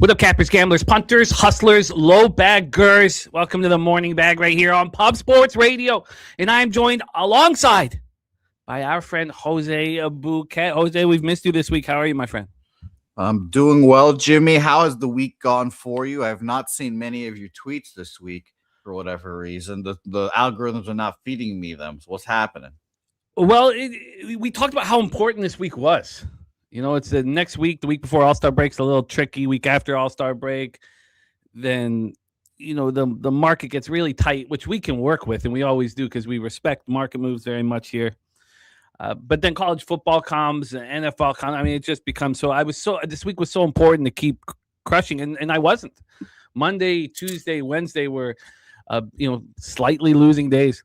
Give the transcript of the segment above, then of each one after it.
What up, cappers, gamblers, punters, hustlers, low baggers? Welcome to the morning bag right here on Pub Sports Radio. And I am joined alongside by our friend Jose Bouquet. Jose, we've missed you this week. How are you, my friend? I'm doing well, Jimmy. How has the week gone for you? I have not seen many of your tweets this week for whatever reason. The algorithms are not feeding me them. So what's happening? Well, we talked about how important this week was. You know, it's the next week, the week before All-Star break's a little tricky. Week after All-Star break, then, you know, the market gets really tight, which we can work with, and we always do because we respect market moves very much here. But then college football comes, NFL comes. I mean, it just becomes this week was so important to keep crushing, and I wasn't. Monday, Tuesday, Wednesday were, slightly losing days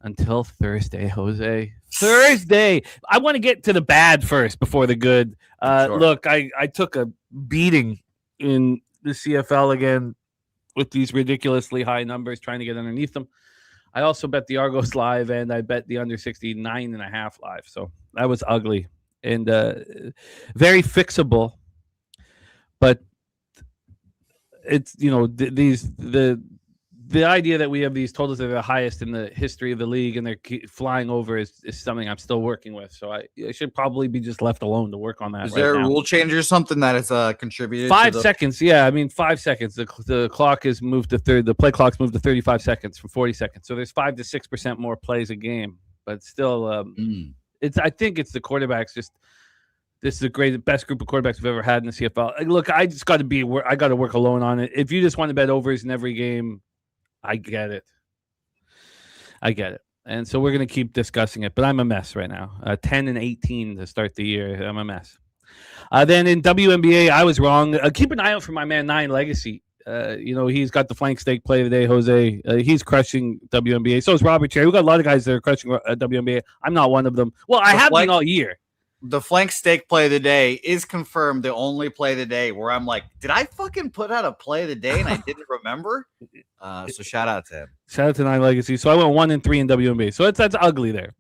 until Thursday, Jose. Thursday. I want to get to the bad first before the good. Sure. Look, I took a beating in the CFL again with these ridiculously high numbers, trying to get underneath them. I also bet the Argos live, and I bet the under 69.5 live. So that was ugly and very fixable. But it's, you know, the idea that we have these totals that are the highest in the history of the league and they're flying over is something I'm still working with. So I should probably be just left alone to work on that. Is there a rule change or something that has contributed? 5 seconds. Yeah, I mean, 5 seconds. The clock is moved to the play clock's moved to 35 seconds from 40 seconds. So there's 5 to 6% more plays a game, but still, I think it's the quarterbacks. This is the best group of quarterbacks we've ever had in the CFL. Look, I just got to work alone on it. If you just want to bet overs in every game, I get it. And so we're going to keep discussing it, but I'm a mess right now. 10-18 to start the year. I'm a mess. Then in WNBA, I was wrong. Keep an eye out for my man, Nine Legacy. He's got the flank steak play today, Jose. He's crushing WNBA. So is Robert Cherry. We've got a lot of guys that are crushing WNBA. I'm not one of them. Well, I have been all year. The flank steak play of the day is confirmed the only play of the day where I'm like, did I fucking put out a play of the day and I didn't remember? So shout out to him. Shout out to Nine Legacy. So I went 1-3 in WNBA. So that's ugly there.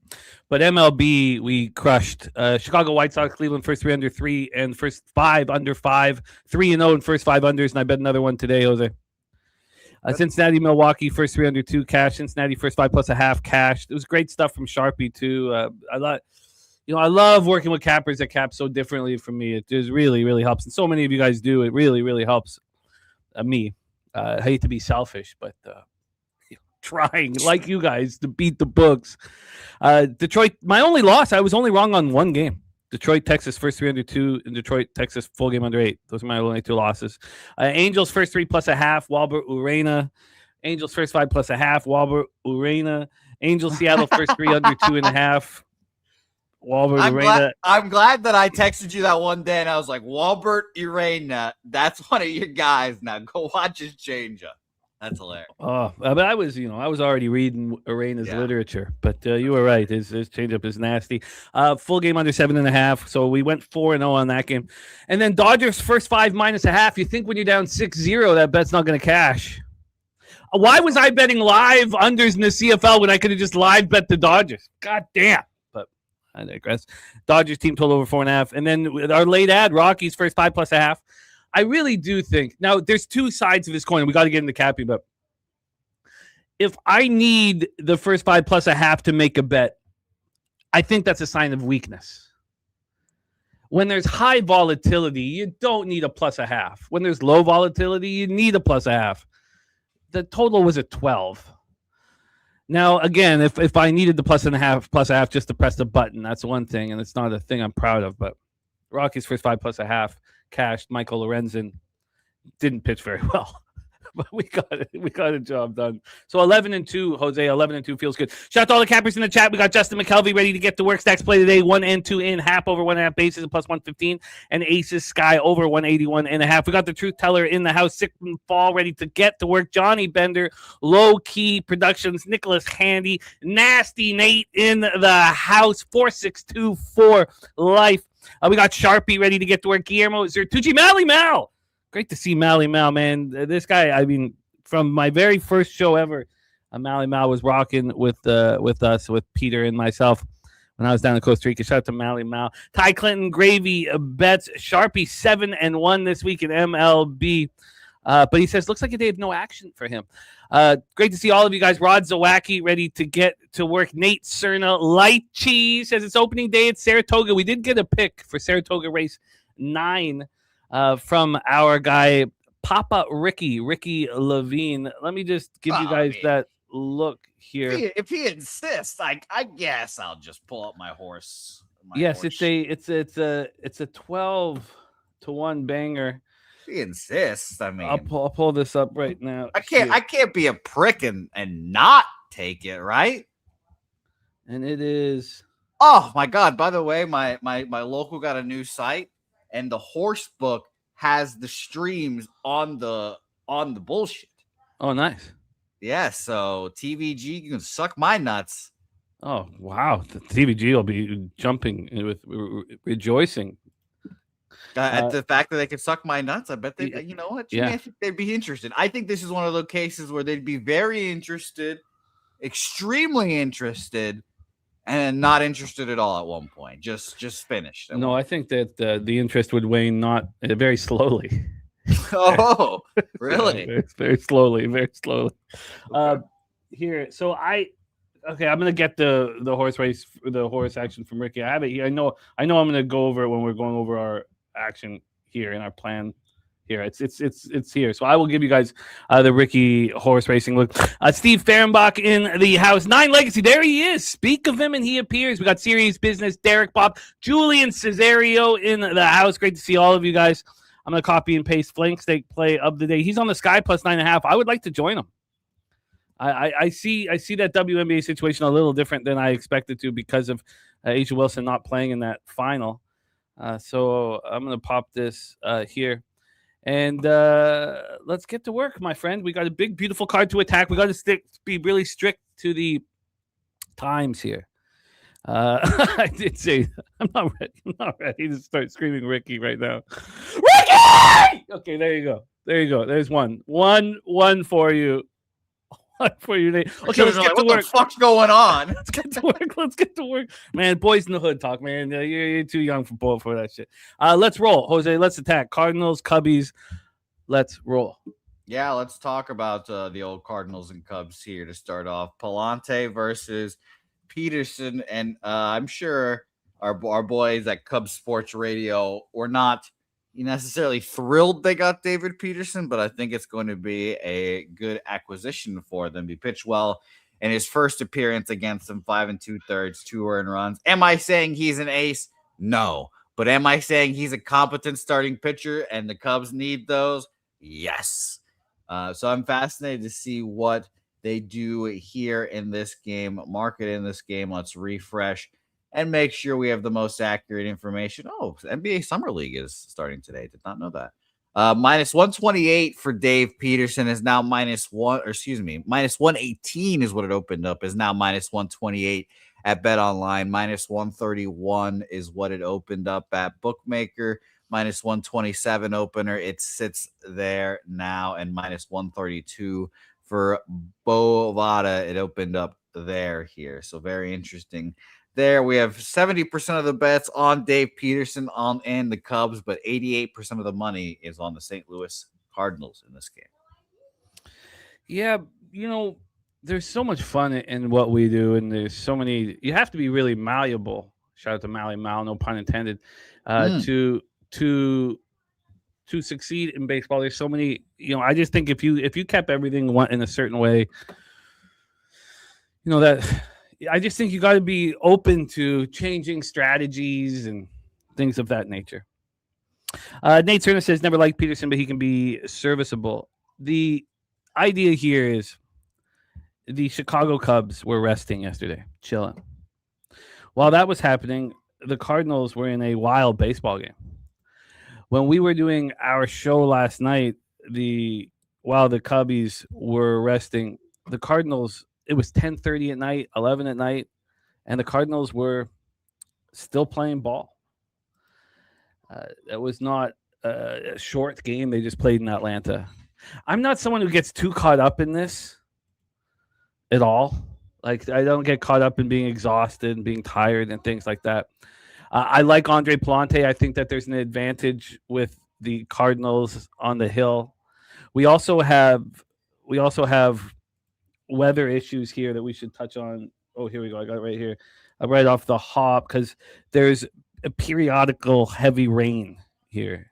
But MLB, we crushed. Chicago White Sox, Cleveland, first 3 under 3 and first 5 under 5. 3-0 and first 5 unders. And I bet another one today, Jose. Cincinnati, Milwaukee, first 3 under 2 cash. Cincinnati, first 5 plus a half cash. It was great stuff from Sharpie, too. I love working with cappers that cap so differently from me. It just really, really helps. And so many of you guys do. It really, really helps me. I hate to be selfish, but trying, like you guys, to beat the books. Detroit, my only loss, I was only wrong on one game. Detroit, Texas, first 3 under 2, and Detroit, Texas, full game under 8. Those are my only 2 losses. Angels, first 3 plus a half, Walbert, Urena. Angels, first 5 plus a half, Walbert, Urena. Angels, Seattle, first 3 under 2.5. Walbert, I'm glad that I texted you that one day and I was like, Walbert Urena, that's one of your guys. Now go watch his changeup. That's hilarious. Oh, but I was already reading Urena's literature, but you were right. His changeup is nasty. Full game under 7.5. So we went 4-0 on that game. And then Dodgers first 5 minus a half. You think when you're down 6-0, that bet's not going to cash. Why was I betting live unders in the CFL when I could have just live bet the Dodgers? God damn. I digress. Dodgers team total over 4.5. And then with our late ad, Rockies first 5 plus a half. I really do think now there's 2 sides of this coin. We got to get into Cappy, but if I need the first 5 plus a half to make a bet, I think that's a sign of weakness. When there's high volatility, you don't need a plus a half. When there's low volatility, you need a plus a half. The total was at 12. Now, again, if I needed the plus a half just to press the button, that's one thing, and it's not a thing I'm proud of. But Rockies first 5 plus a half cashed. Michael Lorenzen didn't pitch very well, but we got a job done. So 11-2, Jose. 11-2 feels good. Shout out to all the cappers in the chat. We got Justin McKelvey ready to get to work. Stacks play today 1 and 2 in, half over 1.5 bases and plus 115, and Aces Sky over 181.5. We got the truth teller in the house, Sick and Fall, ready to get to work. Johnny Bender, Low Key Productions, Nicholas Handy, Nasty Nate in the house. 4624 life. We got Sharpie ready to get to work. Guillermo Zertucci, Mally Mal. Great to see Mally Mal, man. This guy, I mean, from my very first show ever, Mally Mal was rocking with us, with Peter and myself. when I was down in Costa Rica. Shout out to Mally Mal. Ty Clinton, Gravy, bets Sharpie 7-1 this week in MLB. But he says, looks like a day of no action for him. Great to see all of you guys. Rod Zawacki ready to get to work. Nate Cerna, Light Cheese says it's opening day at Saratoga. We did get a pick for Saratoga race 9 from our guy, Papa Ricky Levine. Let me just give you guys that look here. If he insists, I guess I'll just pull up my horse. Yes, it's a 12-1 banger. If he insists, I mean, I'll pull this up right now. I can't be a prick and not take it, right? And it is. Oh my God! By the way, my local got a new site, and the horse book has the streams on the bullshit. Oh, nice. Yeah, so TVG, you can suck my nuts. Oh, wow. The TVG will be jumping with rejoicing. At the fact that they can suck my nuts, I bet they, you know what? Yeah. I think they'd be interested. I think this is one of those cases where they'd be very interested, extremely interested, and not interested at all at one point. Just finished. No, I think that the interest would wane very slowly. Oh, really? Very slowly. Okay. Here, so I'm gonna get the horse action from Ricky. I have it here. I know I'm gonna go over it when we're going over our action here in our plan. Here, it's here. So I will give you guys the Ricky horse racing look. Steve Fehrenbach in the house. 9 Legacy. There he is. Speak of him, and he appears. We got Serious Business. Derek Bob, Julian Cesario in the house. Great to see all of you guys. I'm gonna copy and paste Flank Steak play of the day. He's on the Sky plus 9.5. I would like to join him. I see that WNBA situation a little different than I expected to because of Asia Wilson not playing in that final. So I'm gonna pop this here. And let's get to work, my friend. We got a big, beautiful card to attack. We got to be really strict to the times here. I did say I'm not ready to start screaming Ricky right now. Ricky! Okay, there you go. There's one for you. For you. Okay, let's get to work. What the fuck's going on? Let's get to work. Man, boys in the hood talk, man. You're too young for that shit. Let's roll, Jose. Let's attack. Cardinals, Cubbies. Let's roll. Yeah, let's talk about the old Cardinals and Cubs here to start off. Palante versus Peterson, and I'm sure our boys at Cubs Sports Radio were not necessarily thrilled they got David Peterson, but I think it's going to be a good acquisition for them. He pitched well in his first appearance against them, 5 2/3, 2 earned runs. Am I saying he's an ace? No. But am I saying he's a competent starting pitcher and the Cubs need those? Yes. So I'm fascinated to see what they do here in this game. Market in this game. Let's refresh and make sure we have the most accurate information. Oh, NBA Summer League is starting today. Did not know that. Minus 128 for Dave Peterson is now minus 118 is what it opened up, is now minus 128 at Bet Online. Minus 131 is what it opened up at Bookmaker. Minus 127 opener. It sits there now, and minus 132 for Bovada. It opened up there here. So very interesting. There we have 70% of the bets on Dave Peterson and the Cubs, but 88% of the money is on the St. Louis Cardinals in this game. Yeah, there's so much fun in what we do, and there's so many. You have to be really malleable. Shout out to Mally Mal, no pun intended, to succeed in baseball. There's so many. I just think if you kept everything in a certain way, that. I just think you got to be open to changing strategies and things of that nature. Nate Cerna says, never liked Peterson, but he can be serviceable. The idea here is the Chicago Cubs were resting yesterday, chilling. While that was happening, the Cardinals were in a wild baseball game. When we were doing our show last night, while the Cubbies were resting, the Cardinals, it was 10:30 at night, 11 at night, and the Cardinals were still playing ball. It was not a short game. They just played in Atlanta. I'm not someone who gets too caught up in this at all. Like, I don't get caught up in being exhausted and being tired and things like that. I like Andre Palante. I think that there's an advantage with the Cardinals on the hill. We also have weather issues here that we should touch on. Oh, here we go. I got it right here. Right off the hop, because there's a periodical heavy rain here.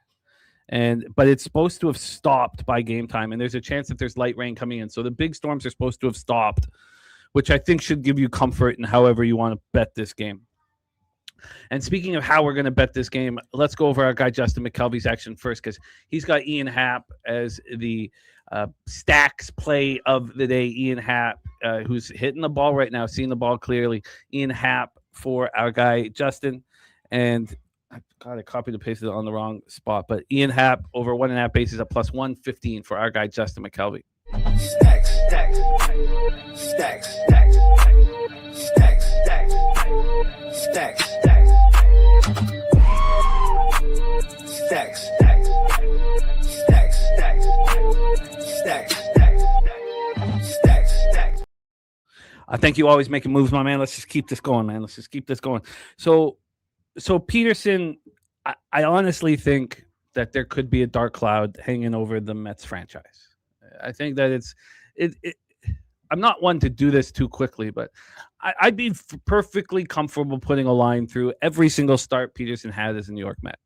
But it's supposed to have stopped by game time, and there's a chance that there's light rain coming in. So the big storms are supposed to have stopped, which I think should give you comfort in however you want to bet this game. And speaking of how we're going to bet this game, let's go over our guy Justin McKelvey's action first, because he's got Ian Happ as the stacks play of the day. Ian Happ, who's hitting the ball right now, seeing the ball clearly. Ian Happ for our guy Justin, and I copied and pasted it on the wrong spot, but Ian Happ over 1.5 bases at plus 115 for our guy Justin McKelvey. Stacks, stacks, stacks, stacks, stacks, stacks, stacks, stacks, stacks, stacks, stacks, stacks, stacks, stacks. I think you always making moves, my man. Let's just keep this going, man. Let's just keep this going. So Peterson, I honestly think that there could be a dark cloud hanging over the Mets franchise. I think that I'm not one to do this too quickly, but I'd be perfectly comfortable putting a line through every single start Peterson had as a New York Met,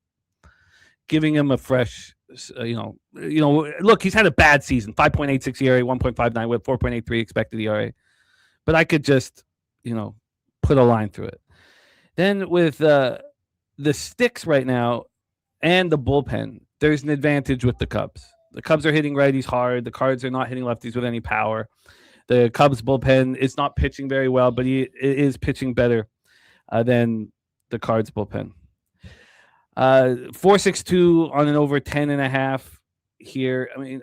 giving him a fresh, look, he's had a bad season, 5.86 ERA, 1.59 with 4.83 expected ERA, but I could just, put a line through it. Then with the sticks right now and the bullpen, there's an advantage with the Cubs. The Cubs are hitting righties hard. The Cards are not hitting lefties with any power. The Cubs bullpen is not pitching very well, but he is pitching better than the Cards bullpen. 4.62 on an over 10.5 here. I mean,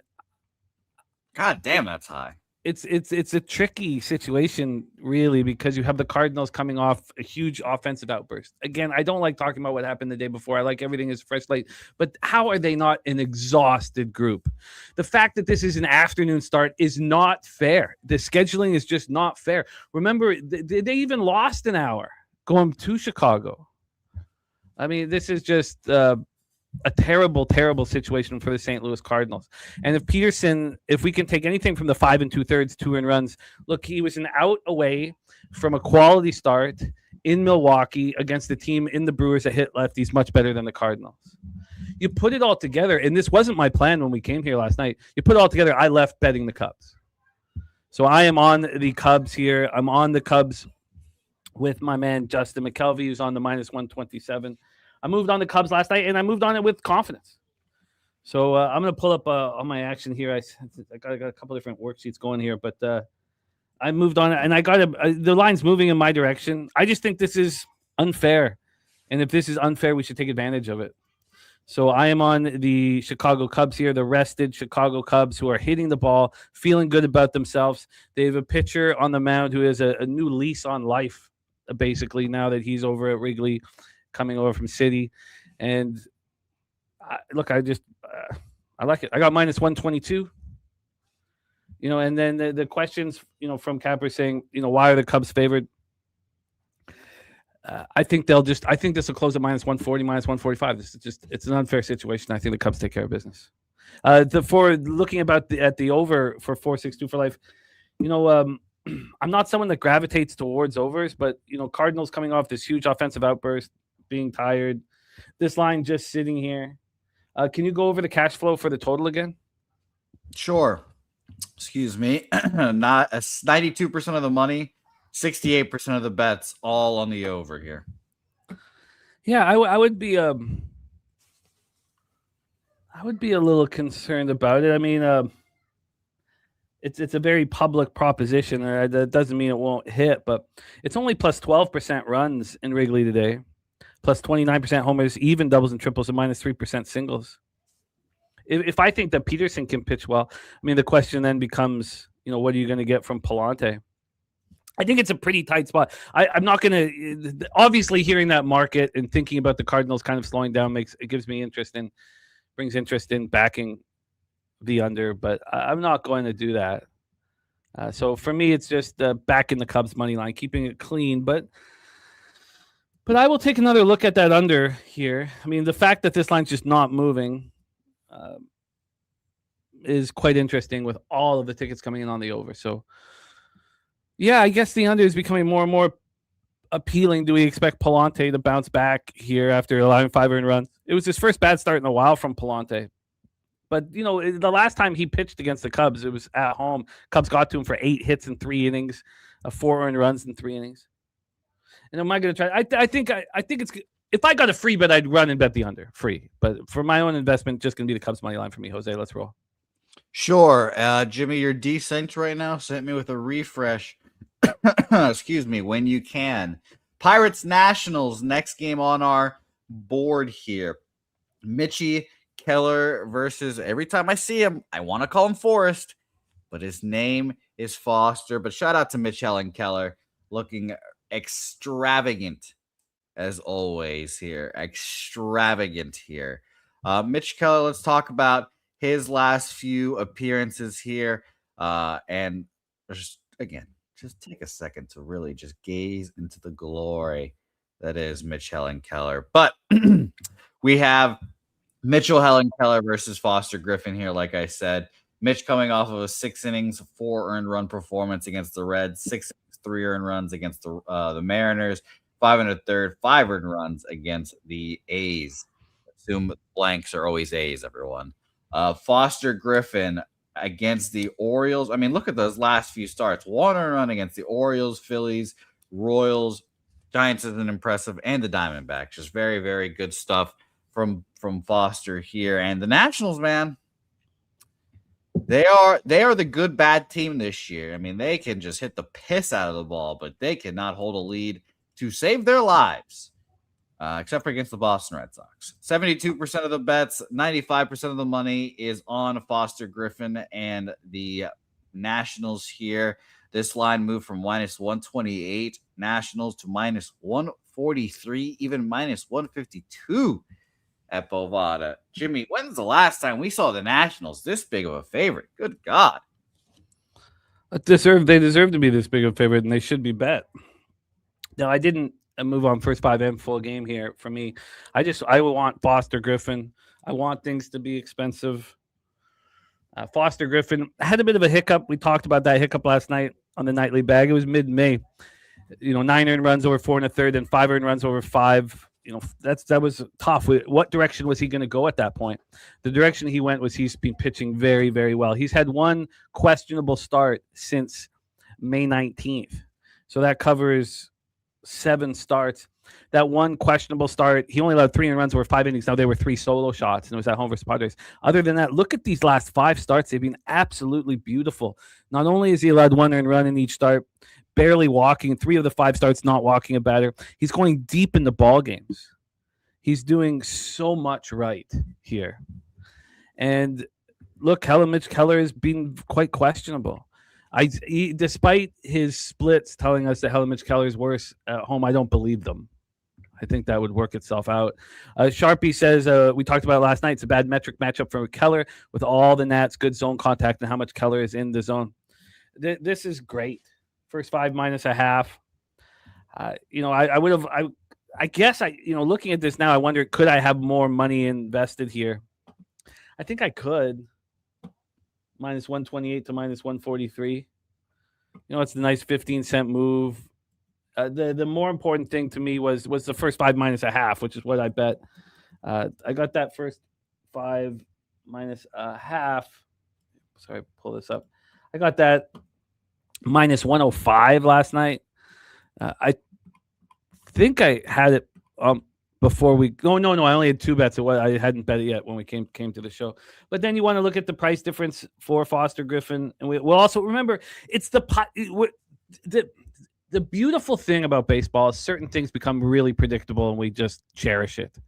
God damn, that's high. It's a tricky situation, really, because you have the Cardinals coming off a huge offensive outburst. Again, I don't like talking about what happened the day before. I like everything is fresh light. But how are they not an exhausted group? The fact that this is an afternoon start is not fair. The scheduling is just not fair. Remember, they even lost an hour going to Chicago. I mean, this is just a terrible, terrible situation for the St. Louis Cardinals. And if we can take anything from the 5 2/3 2-run runs, look, he was an out away from a quality start in Milwaukee against a team in the Brewers that hit lefties much better than the Cardinals. You put it all together, and this wasn't my plan when we came here last night. You put it all together, I left betting the Cubs. So I am on the Cubs here. I'm on the Cubs with my man Justin McKelvey, who's on the minus 127. I moved on the Cubs last night, and I moved on it with confidence. So I'm going to pull up on my action here. I got a couple different worksheets going here, but I moved on it, and I got the line's moving in my direction. I just think this is unfair, and if this is unfair, we should take advantage of it. So I am on the Chicago Cubs here, the rested Chicago Cubs who are hitting the ball, feeling good about themselves. They have a pitcher on the mound who has a new lease on life, basically, now that he's over at Wrigley, coming over from City. And I like it. I got minus 122. And then the questions, from Capper saying, why are the Cubs favored? I think this will close at minus 140, minus 145. It's an unfair situation. I think the Cubs take care of business. For looking at the over for 4.62 for life, I'm not someone that gravitates towards overs, but Cardinals coming off this huge offensive outburst, being tired, this line just sitting here. Can you go over the cash flow for the total again? Sure. Excuse me. Not 92% of the money, 68% of the bets, all on the over here. Yeah, I would be a little concerned about it. I mean, it's a very public proposition. That doesn't mean it won't hit, but it's only plus 12% runs in Wrigley today, plus 29% homers, even doubles and triples, and minus 3% singles. If I think that Peterson can pitch well, I mean, the question then becomes, what are you going to get from Palante? I think it's a pretty tight spot. I'm not going to, obviously hearing that market and thinking about the Cardinals kind of slowing down brings interest in backing the under, but I'm not going to do that. So for me, it's just back in the Cubs money line, keeping it clean. But I will take another look at that under here. I mean, the fact that this line's just not moving is quite interesting with all of the tickets coming in on the over. So, yeah, I guess the under is becoming more and more appealing. Do we expect Palante to bounce back here after allowing 5 earned runs? It was his first bad start in a while from Palante. But, the last time he pitched against the Cubs, it was at home. Cubs got to him for 8 hits in 3 innings, 4 earned runs in 3 innings. And am I going to try? I think it's – if I got a free bet, I'd run and bet the under free. But for my own investment, just going to be the Cubs money line for me. Jose, let's roll. Sure. Jimmy, you're desynced right now. Sent me with a refresh. Excuse me. When you can. Pirates Nationals, next game on our board here. Mitchie Keller versus, every time I see him, I want to call him Forrest, but his name is Foster. But shout out to Mitchell and Keller, looking extravagant as always here. Extravagant here. Mitch Keller, let's talk about his last few appearances here. And just take a second to really just gaze into the glory that is Mitchell and Keller. But we have Mitchell Helen Keller versus Foster Griffin here, like I said. Mitch coming off of a 6 innings, 4 earned run performance against the Reds, 6 innings, 3 earned runs against the Mariners, 5 1/3, 5 earned runs against the A's. Assume blanks are always A's, everyone. Foster Griffin against the Orioles. I mean, look at those last few starts. 1 earned run against the Orioles, Phillies, Royals, Giants isn't impressive, and the Diamondbacks. Just very, very good stuff from Foster here. And the Nationals, man, they are the good bad team this year. I mean, they can just hit the piss out of the ball, but they cannot hold a lead to save their lives, except for against the Boston Red Sox. 72% of the bets, 95% of the money is on Foster Griffin and the Nationals here. This line moved from -128 Nationals to -143, even -152 at Bovada. Jimmy, when's the last time we saw the Nationals this big of a favorite? Good God. They deserve to be this big of a favorite, and they should be bet. No, I didn't move on first 5 and full game here for me. I want Foster Griffin. I want things to be expensive. Foster Griffin had a bit of a hiccup. We talked about that hiccup last night on the nightly bag. It was mid-May. 9 earned runs over 4 1/3 and 5 earned runs over 5. That was tough. What direction was he going to go at that point? The direction he went was he's been pitching very, very well. He's had one questionable start since May 19th. So that covers 7 starts. That one questionable start, he only allowed 3 earned runs over 5 innings. Now they were 3 solo shots, and it was at home versus Padres. Other than that, look at these last 5 starts. They've been absolutely beautiful. Not only has he allowed 1 earned run in each start, barely walking, 3 of the 5 starts not walking a batter. He's going deep in the ball games. He's doing so much right here. And look, Mitch Keller has been quite questionable. Despite his splits telling us that Mitch Keller is worse at home, I don't believe them. I think that would work itself out. Sharpie says, we talked about it last night, it's a bad metric matchup for Keller with all the Nats, good zone contact, and how much Keller is in the zone. This is great. First 5 -0.5. I guess looking at this now, I wonder, could I have more money invested here? I think I could. -128 to -143. It's a nice 15-cent move. The more important thing to me was the first 5 -0.5, which is what I bet. I got that first 5 -0.5. Sorry, pull this up. I got that -105 last night. I think I had it before we. Oh no! I only had 2 bets. I hadn't bet it yet when we came to the show. But then you want to look at the price difference for Foster Griffin, and we'll also remember it's the beautiful thing about baseball is certain things become really predictable, and we just cherish it.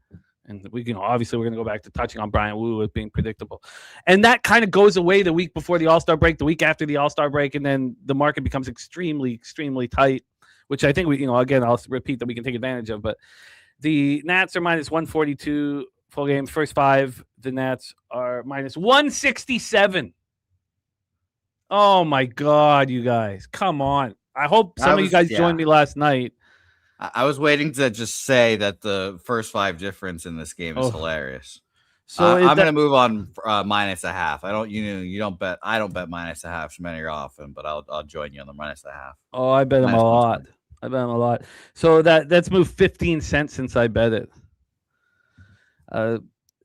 And obviously we're going to go back to touching on Brian Wu as being predictable. And that kind of goes away the week before the All-Star break, the week after the All-Star break, and then the market becomes extremely, extremely tight, which I think again, I'll repeat that we can take advantage of. But the Nats are -142 full game. First 5, the Nats are -167. Oh my God, you guys, come on! I hope some of you guys joined me last night. I was waiting to just say that the first 5 difference in this game is hilarious. So I'm going to move on -0.5. You don't bet. I don't bet -0.5 very often, but I'll join you on the -0.5. Oh, I bet him a lot. So that's moved 15 cents since I bet it.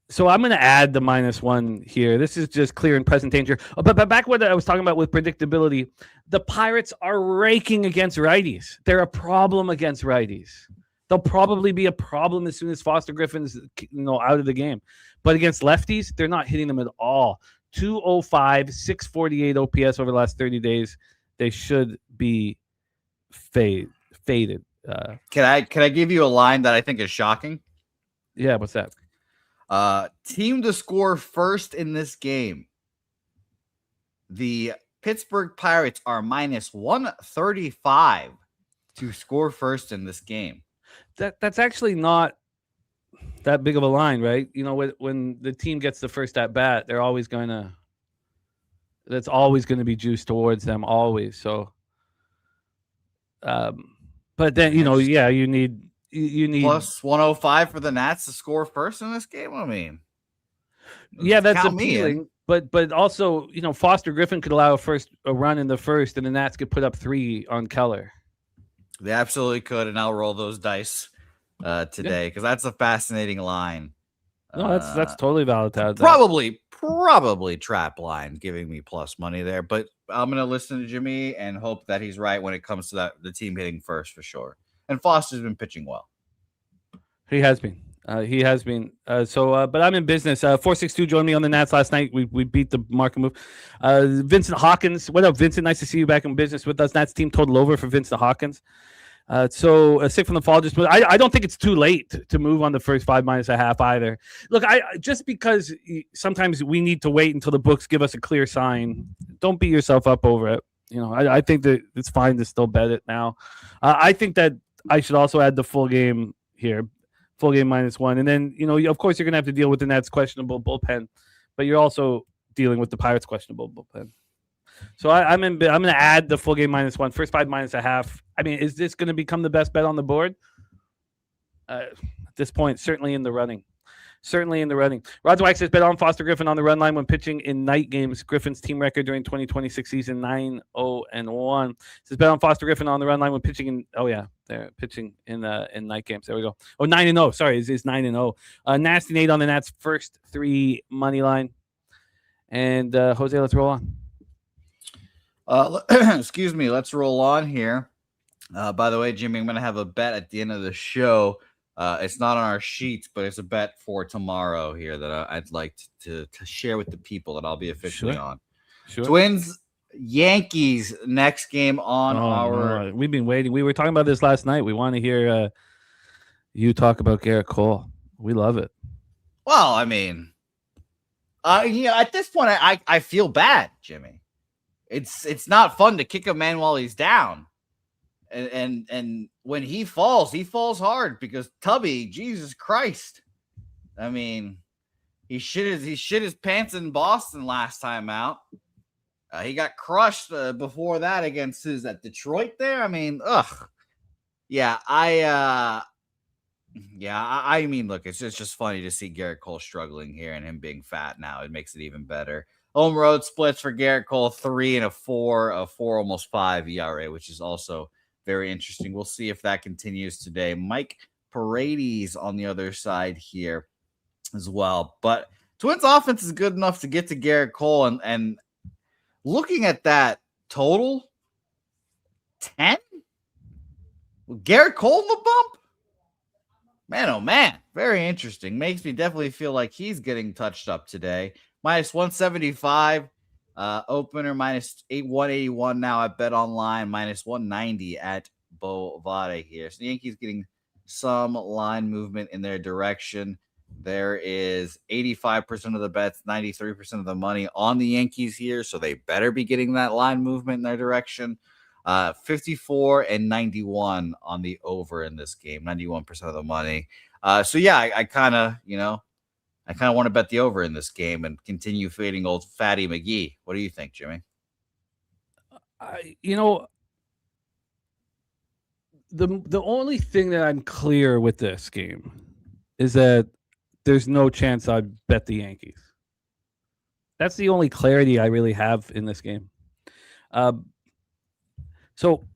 So I'm going to add the -1 here. This is just clear and present danger. But back what I was talking about with predictability, the Pirates are raking against righties. They're a problem against righties. They'll probably be a problem as soon as Foster Griffin's out of the game. But against lefties, they're not hitting them at all. 205, 648 OPS over the last 30 days. They should be faded. Can I give you a line that I think is shocking? Yeah, what's that? Team to score first in this game. The Pittsburgh Pirates are -135 to score first in this game. That's actually not that big of a line, right? When the team gets the first at bat, that's always going to be juiced towards them, always. So, but then you need plus 105 for the Nats to score first in this game. I mean, yeah, that's appealing. But also, Foster Griffin could allow a run in the first, and the Nats could put up 3 on Keller. They absolutely could, and I'll roll those dice today because that's a fascinating line. No, that's totally valid. Probably trap line, giving me plus money there. But I'm gonna listen to Jimmy and hope that he's right when it comes to the team hitting first for sure. And Foster's been pitching well. He has been. But I'm in business. 462 joined me on the Nats last night. We beat the market move. Vincent Hawkins. What up, Vincent? Nice to see you back in business with us. Nats team total over for Vincent Hawkins. Sick from the fall. I don't think it's too late to move on the first 5 -0.5 either. Look, just because sometimes we need to wait until the books give us a clear sign. Don't beat yourself up over it. I think that it's fine to still bet it now. I think that I should also add the full game here. Full game -1. And then, of course, you're going to have to deal with the Nats' questionable bullpen, but you're also dealing with the Pirates' questionable bullpen. So I'm going to add the full game -1. First 5 -0.5. I mean, is this going to become the best bet on the board? At this point, certainly in the running. Roger Wax says bet on Foster Griffin on the run line when pitching in night games. Griffin's team record during 2026 season 9-0-1. Says bet on Foster Griffin on the run line when pitching in. Oh yeah, they're pitching in night games. There we go. Oh, 9-0. Sorry, it's 9-0. Nasty Nate on the Nats first 3 money line. And Jose, let's roll on. Excuse me. Let's roll on here. By the way, Jimmy, I'm going to have a bet at the end of the show. It's not on our sheets, but it's a bet for tomorrow here that I'd like to share with the people that I'll be officially on. Sure. Twins, Yankees next game on our. We've been waiting. We were talking about this last night. We want to hear you talk about Garrett Cole. We love it. Well, I mean, at this point, I feel bad, Jimmy. It's not fun to kick a man while he's down. And when he falls hard because Tubby, Jesus Christ. I mean, he shit his pants in Boston last time out. He got crushed before that against at Detroit there. I mean, ugh. Yeah, I mean, look, it's just funny to see Garrett Cole struggling here and him being fat now. It makes it even better. Home road splits for Garrett Cole, 3 and a 4, a 4 almost 5 ERA, which is also very interesting. We'll see if that continues today. Mike Paredes on the other side here as well. But Twins offense is good enough to get to Garrett Cole. And looking at that total, 10? Garrett Cole in the bump? Man, oh man. Very interesting. Makes me definitely feel like he's getting touched up today. -175. Opener -181 now at Bet Online, -190 at Bovada here. So the Yankees getting some line movement in their direction. There is 85% of the bets, 93% of the money on the Yankees here, so they better be getting that line movement in their direction. 54 and 91 on the over in this game, 91% of the money. So yeah, I kind of want to bet the over in this game and continue fading old Fatty McGee. What do you think, Jimmy? The only thing that I'm clear with this game is that there's no chance I'd bet the Yankees. That's the only clarity I really have in this game. So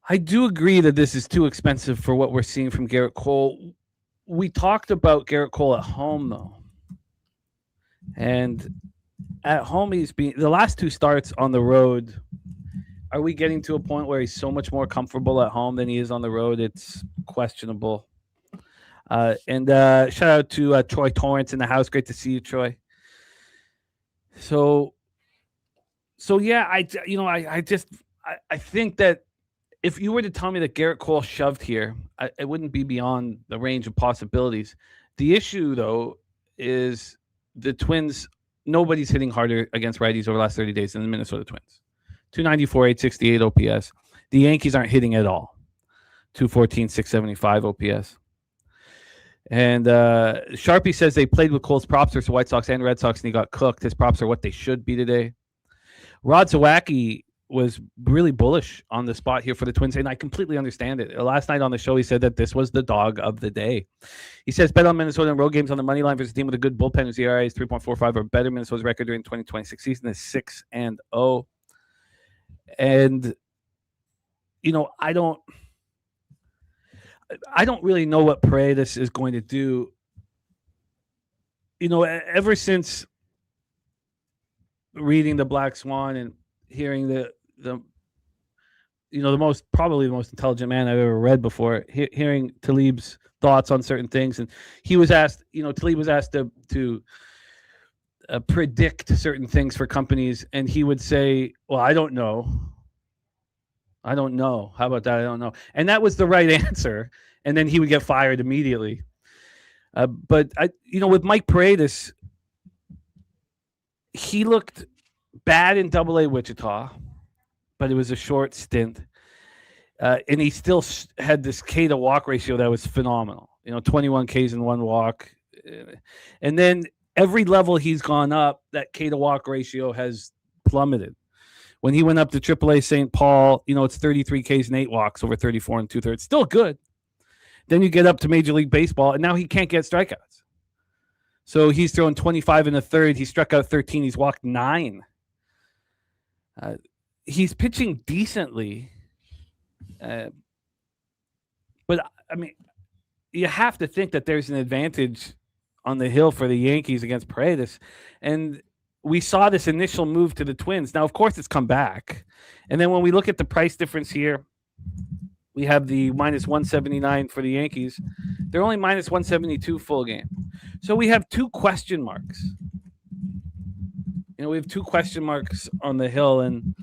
I do agree that this is too expensive for what we're seeing from Garrett Cole. We talked about Garrett Cole at home, though. And at home, he's been the last two starts on the road. Are we getting to a point where he's so much more comfortable at home than he is on the road? It's questionable. And shout out to Troy Torrance in the house. Great to see you, Troy. So yeah, I think that if you were to tell me that Garrett Cole shoved here, it wouldn't be beyond the range of possibilities. The issue, though, is the Twins. Nobody's hitting harder against righties over the last 30 days than the Minnesota Twins. 294, 868 OPS. The Yankees aren't hitting at all. 214, 675 OPS. And Sharpie says they played with Cole's props versus White Sox and Red Sox, and he got cooked. His props are what they should be today. Rod Zawacki was really bullish on the spot here for the Twins, and I completely understand it. Last night on the show, he said that this was the dog of the day. He says, bet on Minnesota and road games on the money line versus a team with a good bullpen whose ERA is 3.45 or better. Minnesota's record during 2026 season is 6-0. And, I don't really know what Paredes is going to do. Ever since reading the Black Swan and hearing the most intelligent man I've ever read before, hearing Talib's thoughts on certain things, and he was asked, Talib was asked to predict certain things for companies, and he would say, "Well, I don't know. How about that? I don't know." And that was the right answer. And then he would get fired immediately. But with Mike Paredes, he looked bad in Double-A Wichita, but it was a short stint. And he still had this K to walk ratio that was phenomenal. 21 Ks and 1 walk. And then every level he's gone up, that K to walk ratio has plummeted. When he went up to AAA St. Paul, it's 33 Ks and 8 walks over 34 and 2/3. Still good. Then you get up to Major League Baseball, and now he can't get strikeouts. So he's thrown 25 and a third. He struck out 13. He's walked 9. He's pitching decently. But, I mean, you have to think that there's an advantage on the hill for the Yankees against Paredes. And we saw this initial move to the Twins. Now, of course, it's come back. And then when we look at the price difference here, we have the minus 179 for the Yankees. They're only minus 172 full game. So we have 2 question marks. We have 2 question marks on the hill, and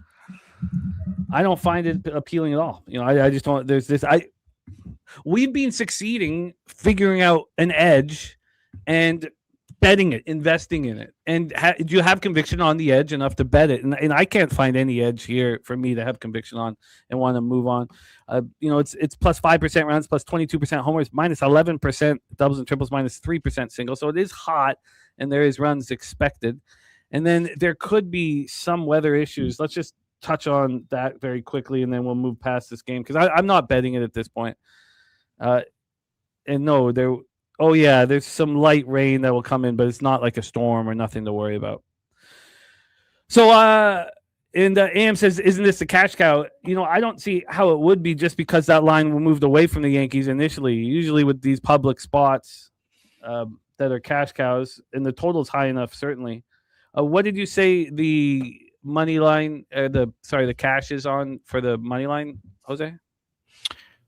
I don't find it appealing at all. I just don't. There's this. We've been succeeding figuring out an edge and betting it, investing in it. And do you have conviction on the edge enough to bet it? And I can't find any edge here for me to have conviction on and want to move on. It's plus 5% runs, plus 22% homers, minus 11% doubles and triples, minus 3% singles. So it is hot, and there is runs expected. And then there could be some weather issues. Let's just touch on that very quickly, and then we'll move past this game because I'm not betting it at this point. And no, there's some light rain that will come in, but it's not like a storm or nothing to worry about. So, and AM says, isn't this a cash cow? I don't see how it would be just because that line moved away from the Yankees initially. Usually with these public spots that are cash cows, and the total's high enough, certainly. What did you say the money line, the cash is on for the money line, Jose?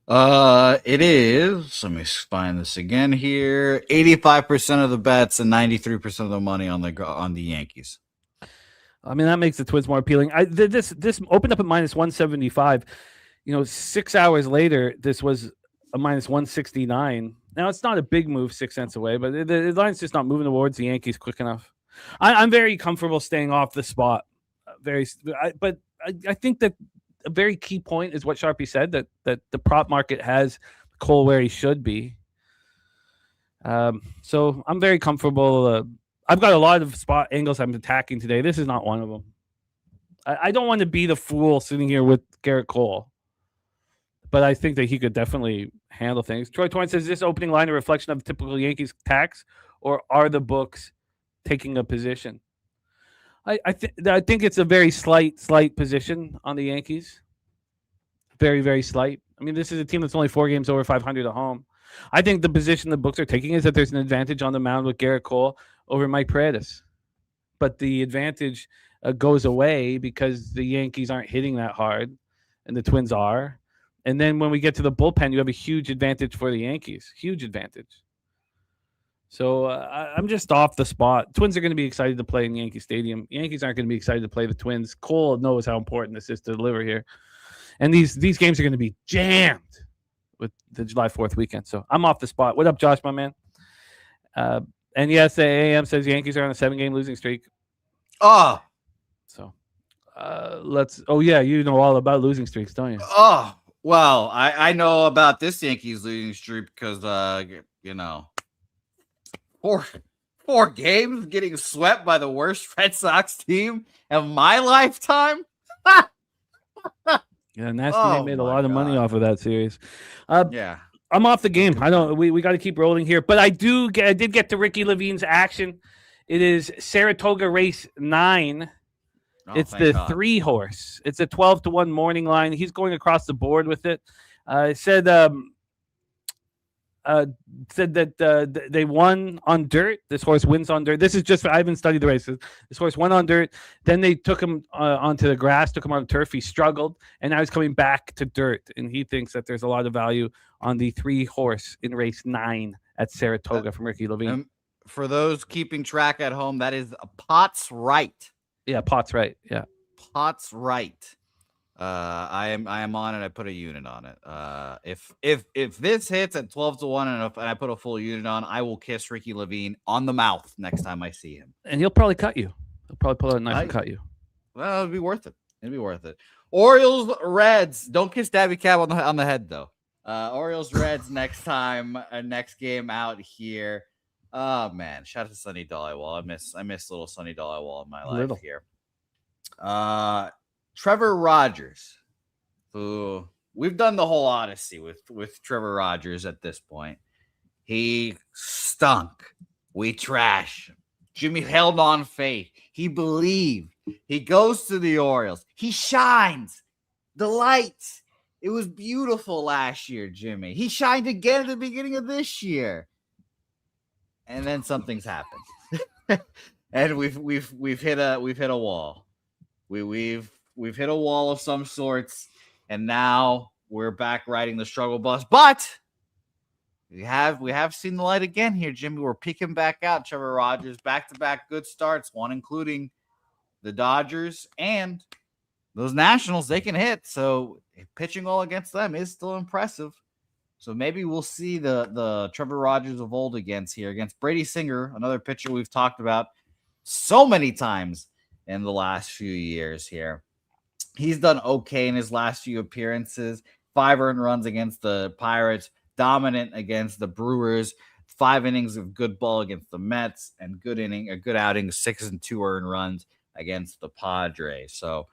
It is. Let me find this again here. 85% of the bets and 93% of the money on the Yankees. I mean, that makes the Twins more appealing. This opened up at minus 175. 6 hours later, this was a minus 169. Now it's not a big move, 6 cents away, but the line's just not moving towards the Yankees quick enough. I'm very comfortable staying off the spot. But I think that a very key point is what Sharpie said, that the prop market has Cole where he should be. So I'm very comfortable. I've got a lot of spot angles I'm attacking today. This is not one of them. I don't want to be the fool sitting here with Garrett Cole, but I think that he could definitely handle things. Troy Torrance says, is this opening line a reflection of typical Yankees tax, or are the books taking a position? I think it's a very slight position on the Yankees. Very, very slight. I mean, this is a team that's only 4 games over 500 at home. I think the position the books are taking is that there's an advantage on the mound with Garrett Cole over Mike Paredes. But the advantage goes away because the Yankees aren't hitting that hard, and the Twins are. And then when we get to the bullpen, you have a huge advantage for the Yankees. Huge advantage. So I'm just off the spot. Twins are going to be excited to play in Yankee Stadium. Yankees aren't going to be excited to play the Twins. Cole knows how important this is to deliver here. And these games are going to be jammed with the July 4th weekend. So I'm off the spot. What up, Josh, my man? And yes, the AM says Yankees are on a 7-game losing streak. Oh. So let's. Oh, yeah, you know all about losing streaks, don't you? Oh, well, I know about this Yankees losing streak because, four games getting swept by the worst Red Sox team of my lifetime. Yeah, Nasty made a lot of money off of that series. Yeah, I'm off the game. I don't. We got to keep rolling here, but I did get to Ricky Levine's action. It is Saratoga Race 9. It's the God. 3-horse. It's a 12-1 morning line. He's going across the board with it. Said that they won on dirt. This horse wins on dirt. This is just, I haven't studied the races. This horse won on dirt. Then they took him onto the grass, took him on turf. He struggled, and now he's coming back to dirt. And he thinks that there's a lot of value on the 3-horse in race 9 at Saratoga from Ricky Levine. For those keeping track at home, that is Potts Right. Yeah, Potts Right. Yeah, Potts Right. I am on it. I put a unit on it. If this hits at 12-1 and I put a full unit on, I will kiss Ricky Levine on the mouth next time I see him. And he'll probably cut you. He'll probably pull out a knife and cut you. Well, it'd be worth it. It'd be worth it. Orioles Reds. Don't kiss Dabby Cab on the head though. Orioles Reds next time. Next game out here. Oh man, shout out to Sonny Dollywall. I miss little Sonny Dollywall in my life here. Trevor Rogers, who we've done the whole Odyssey with Trevor Rogers at this point. He stunk. We trash him. Jimmy held on faith. He believed. He goes to the Orioles. He shines. The lights. It was beautiful last year, Jimmy. He shined again at the beginning of this year. And then something's happened. And we've hit a wall. We've hit a wall of some sorts, and now we're back riding the struggle bus. But we have seen the light again here, Jimmy. We're peeking back out. Trevor Rogers, back-to-back good starts, one including the Dodgers and those Nationals. They can hit, so pitching all against them is still impressive. So maybe we'll see the Trevor Rogers of old against Brady Singer, another pitcher we've talked about so many times in the last few years here. He's done okay in his last few appearances. 5 earned runs against the Pirates, dominant against the Brewers, 5 innings of good ball against the Mets, and a good outing, 6 and 2 earned runs against the Padres. So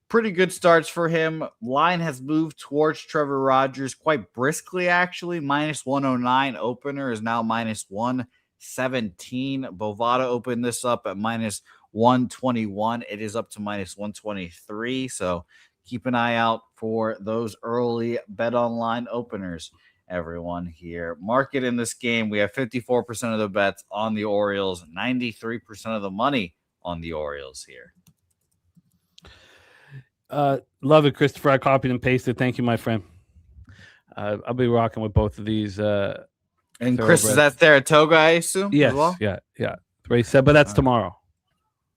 pretty good starts for him. Line has moved towards Trevor Rogers quite briskly, actually. Minus 109 opener is now minus 117. Bovada opened this up at minus 121. It is up to minus 123. So keep an eye out for those early bet online openers, everyone here. Market in this game, we have 54% of the bets on the Orioles, 93% of the money on the Orioles here. Love it, Christopher. I copied and pasted. Thank you, my friend. I'll be rocking with both of these. And Chris, is that Saratoga, I assume? Yes. As well? Yeah. Race 7, but that's tomorrow.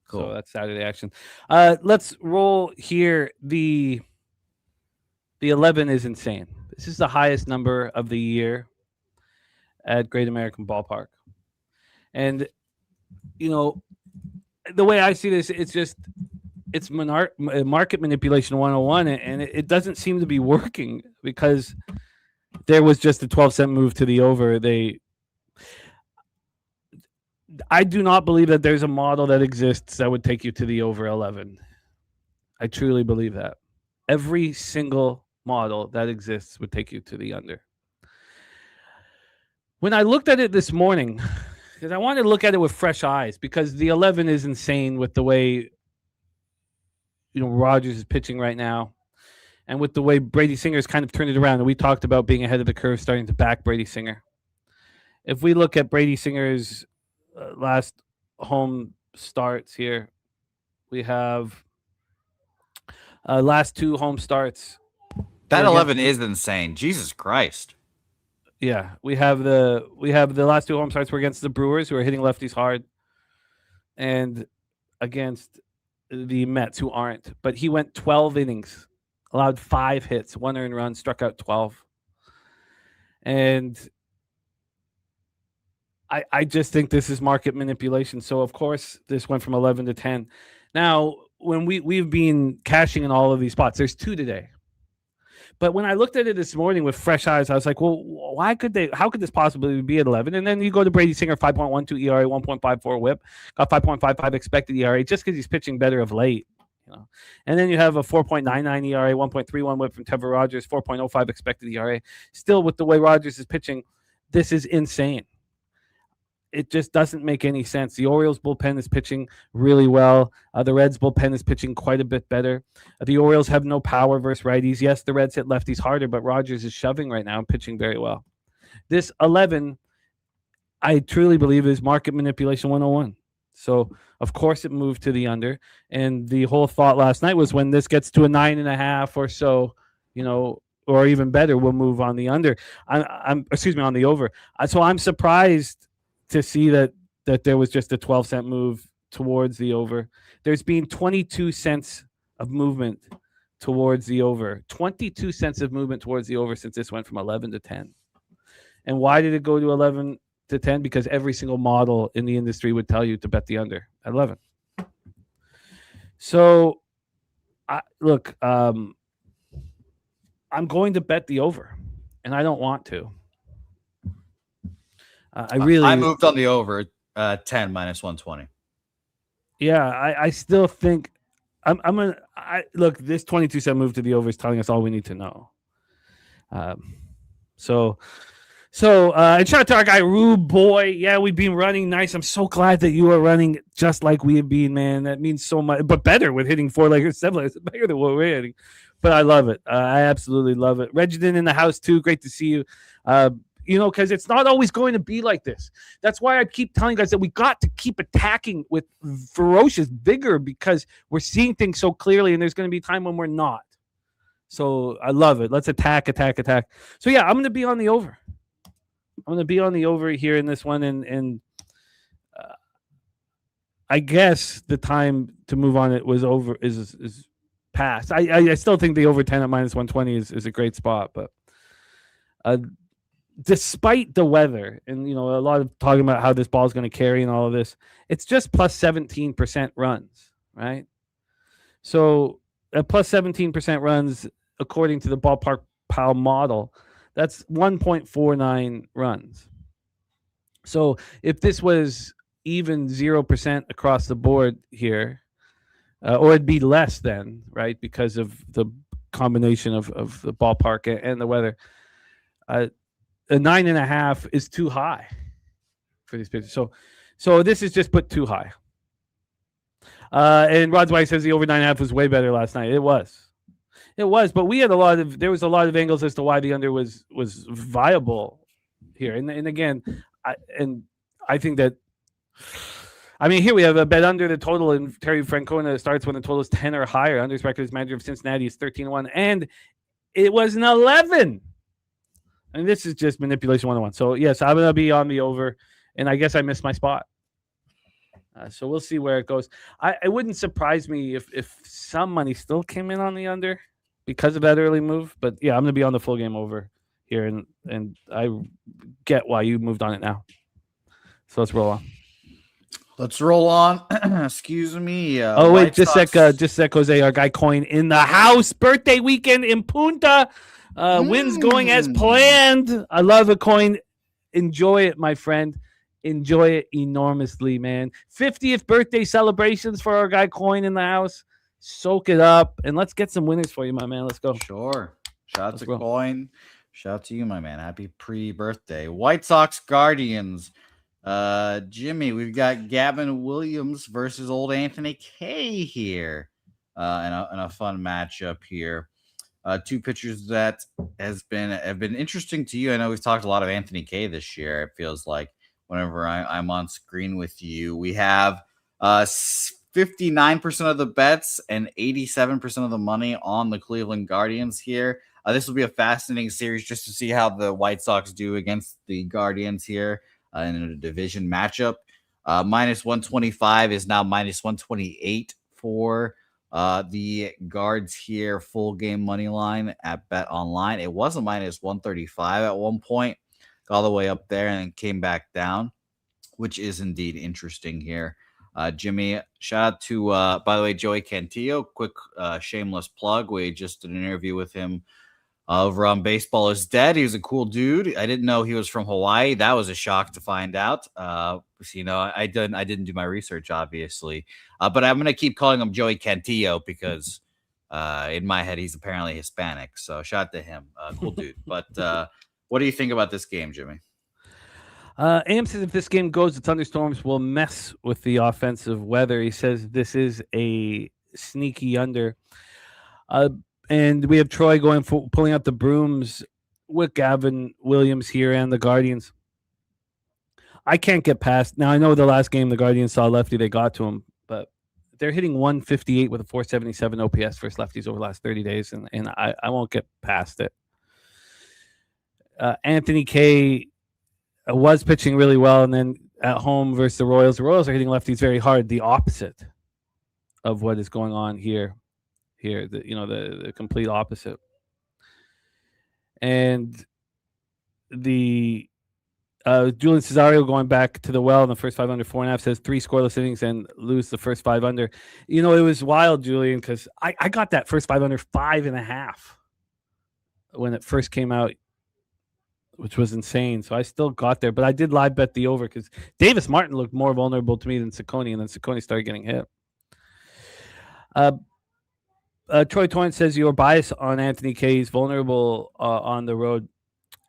Cool. So that's Saturday action. Let's roll here. The 11 is insane. This is the highest number of the year at Great American Ballpark. And, the way I see this, it's market manipulation 101, and it doesn't seem to be working because there was just a 12-cent move to the over. I do not believe that there's a model that exists that would take you to the over 11. I truly believe that. Every single model that exists would take you to the under. When I looked at it this morning, because I wanted to look at it with fresh eyes, because the 11 is insane with the way Rogers is pitching right now, and with the way Brady Singer's kind of turned it around. And we talked about being ahead of the curve, starting to back Brady Singer. If we look at Brady Singer's last home starts here, we have last 2 home starts. That 11 is insane. Jesus Christ. Yeah, we have the last 2 home starts were against the Brewers, who are hitting lefties hard, and against the Mets, who aren't. But he went 12 innings, allowed 5 hits, 1 earned run, struck out 12. And I just think this is market manipulation. So, of course, this went from 11 to 10. Now, when we've been cashing in all of these spots, there's 2 today. But when I looked at it this morning with fresh eyes, I was like, well, how could this possibly be at 11? And then you go to Brady Singer, 5.12 ERA, 1.54 whip, got 5.55 expected ERA, just because he's pitching better of late. And then you have a 4.99 ERA, 1.31 whip from Trevor Rogers, 4.05 expected ERA. Still, with the way Rogers is pitching, this is insane. It just doesn't make any sense. The Orioles bullpen is pitching really well. The Reds bullpen is pitching quite a bit better. The Orioles have no power versus righties. Yes, the Reds hit lefties harder, but Rogers is shoving right now and pitching very well. This 11, I truly believe, is market manipulation 101. So, of course, it moved to the under. And the whole thought last night was when this gets to a 9.5 or so, or even better, we'll move on the under. On the over. So I'm surprised to see that there was just a 12-cent move towards the over. There's been 22 cents of movement towards the over. 22 cents of movement towards the over since this went from 11 to 10. And why did it go to 11 to 10? Because every single model in the industry would tell you to bet the under at 11. So, I'm going to bet the over, and I don't want to. I moved on the over 10 minus 120. Yeah, I still think look, this 22-cent move to the over is telling us all we need to know. And shout out to our guy Rube Boy. Yeah, we've been running nice. I'm so glad that you are running just like we have been, man. That means so much, but better with hitting 4-leggers, 7-leggers, better than what we're hitting. But I love it. I absolutely love it. Reginald in the house too. Great to see you. Because it's not always going to be like this. That's why I keep telling you guys that we got to keep attacking with ferocious vigor, because we're seeing things so clearly, and there's going to be a time when we're not. So I love it. Let's attack. So yeah, I'm going to be on the over. I'm going to be on the over here in this one, and I guess the time to move on it was over is past. I still think the over 10 at minus 120 is a great spot, but despite the weather and a lot of talking about how this ball is going to carry and all of this, it's just plus 17% runs, right? So at plus 17% runs, according to the Ballpark Pal model, that's 1.49 runs. So if this was even 0% across the board here, or it'd be less then, right, because of the combination of the ballpark and the weather, a 9.5 is too high for these pitchers. So this is just put too high. And Rod's White says the over 9.5 was way better last night. It was, but we had there was a lot of angles as to why the under was viable here. And again, I think that, here we have a bet under the total, and Terry Francona starts when the total is 10 or higher. Under's record as manager of Cincinnati is 13-1, and it was an 11. And this is just manipulation 101. So yes, I'm gonna be on the over, and I guess I missed my spot. So we'll see where it goes. It wouldn't surprise me if some money still came in on the under because of that early move. But yeah, I'm gonna be on the full game over here, and I get why you moved on it now. So let's roll on. Let's roll on. Excuse me. Wait, just sec, Jose, our guy Coin in the house. Birthday weekend in Punta. Wins going as planned. I love it, Coin. Enjoy it, my friend. Enjoy it enormously, man. 50th birthday celebrations for our guy Coin in the house. soak it up, and let's get some winners for you, my man. Let's go. Sure. Shout out Let's to go. Coin. Shout out to you, my man. Happy pre-birthday. White Sox Guardians. Jimmy, we've got Gavin Williams versus old Anthony Kay here. In a fun matchup here. Two pitchers that have been interesting to you. I know we've talked a lot of Anthony Kay this year. It feels like whenever I'm on screen with you, we have 59% of the bets and 87% of the money on the Cleveland Guardians here. This will be a fascinating series just to see how the White Sox do against the Guardians here in a division matchup. Minus 125 is now minus 128 for the Guards here. Full game money line at Bet Online. It was a minus 135 at one point, got all the way up there and came back down, which is indeed interesting here. Jimmy, shout out to, by the way, Joey Cantillo. Quick shameless plug. We just did an interview with him over on Baseball is Dead. He was a cool dude. I didn't know he was from Hawaii. That was a shock to find out. I didn't do my research, obviously. But I'm going to keep calling him Joey Cantillo because in my head, he's apparently Hispanic. So shout out to him. Cool dude. But what do you think about this game, Jimmy? Am says if this game goes, the thunderstorms will mess with the offensive weather. He says this is a sneaky under. And we have Troy pulling out the brooms with Gavin Williams here and the Guardians. I can't get past. Now, I know the last game the Guardians saw lefty, they got to him, but they're hitting 158 with a 477 OPS versus lefties over the last 30 days, and I won't get past it. Anthony Kay was pitching really well, and then at home versus the Royals are hitting lefties very hard, the opposite of what is going on here. The complete opposite. And the Julian Cesario going back to the well in the first 5 under 4.5 says 3 scoreless innings and lose the first 5 under. It was wild, Julian, because I got that first 5 under 5.5 when it first came out, which was insane. So I still got there, but I did live bet the over because Davis Martin looked more vulnerable to me than Ciccone, and then Ciccone started getting hit. Troy Torrance says your bias on Anthony Kay is vulnerable on the road.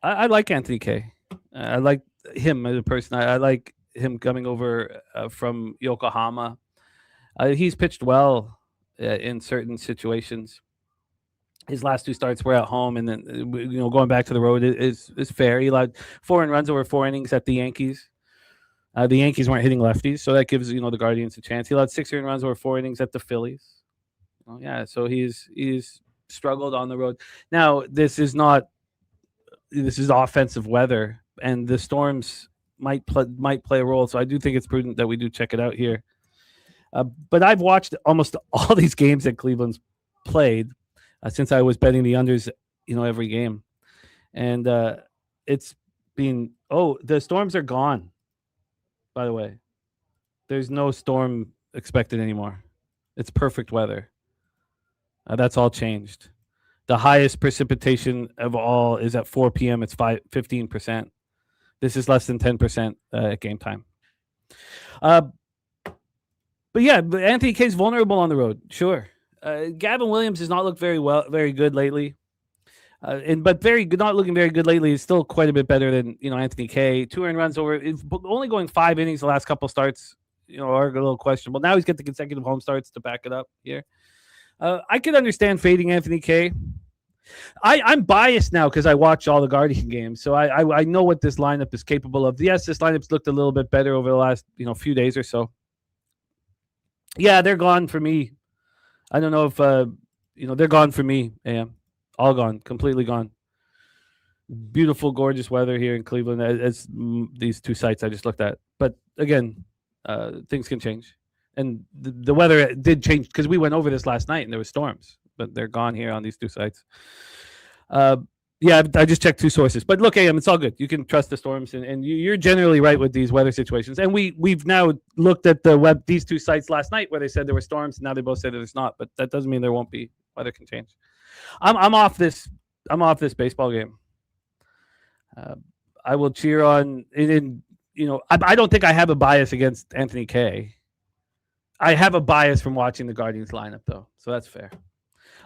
I like Anthony Kay. I like him as a person. I like him coming over from Yokohama. He's pitched well in certain situations. His last 2 starts were at home, and then going back to the road is fair. He allowed 4 runs over 4 innings at the Yankees. The Yankees weren't hitting lefties, so that gives the Guardians a chance. He allowed 6 runs over 4 innings at the Phillies. So he's struggled on the road. Now this is offensive weather, and the storms might play a role. So I do think it's prudent that we do check it out here. But I've watched almost all these games that Cleveland's played since I was betting the unders, every game, and it's been the storms are gone. By the way, there's no storm expected anymore. It's perfect weather. That's all changed. The highest precipitation of all is at 4 p.m. It's 15%. This is less than 10% at game time. But Anthony Kay's vulnerable on the road. Sure. Gavin Williams has not looked very good lately. Not looking very good lately is still quite a bit better than Anthony Kay. 2 earned runs over, only going 5 innings the last couple starts. Are a little questionable. Now he's got the consecutive home starts to back it up here. I could understand fading Anthony Kay. I'm biased now because I watch all the Guardian games, so I know what this lineup is capable of. Yes, this lineup's looked a little bit better over the last few days or so. Yeah, they're gone for me. I don't know if they're gone for me. Yeah, all gone, completely gone. Beautiful, gorgeous weather here in Cleveland, as these 2 sites I just looked at. But again, things can change. And the weather did change because we went over this last night and there were storms, but they're gone here on these 2 sites. I just checked 2 sources. But look, AM, it's all good. You can trust the storms, and you're generally right with these weather situations. And we've now looked at these 2 sites last night where they said there were storms, and now they both say that there's not. But that doesn't mean there won't be. Weather can change. I'm off this baseball game. I will cheer on. I don't think I have a bias against Anthony Kay. I have a bias from watching the Guardians lineup, though, so that's fair.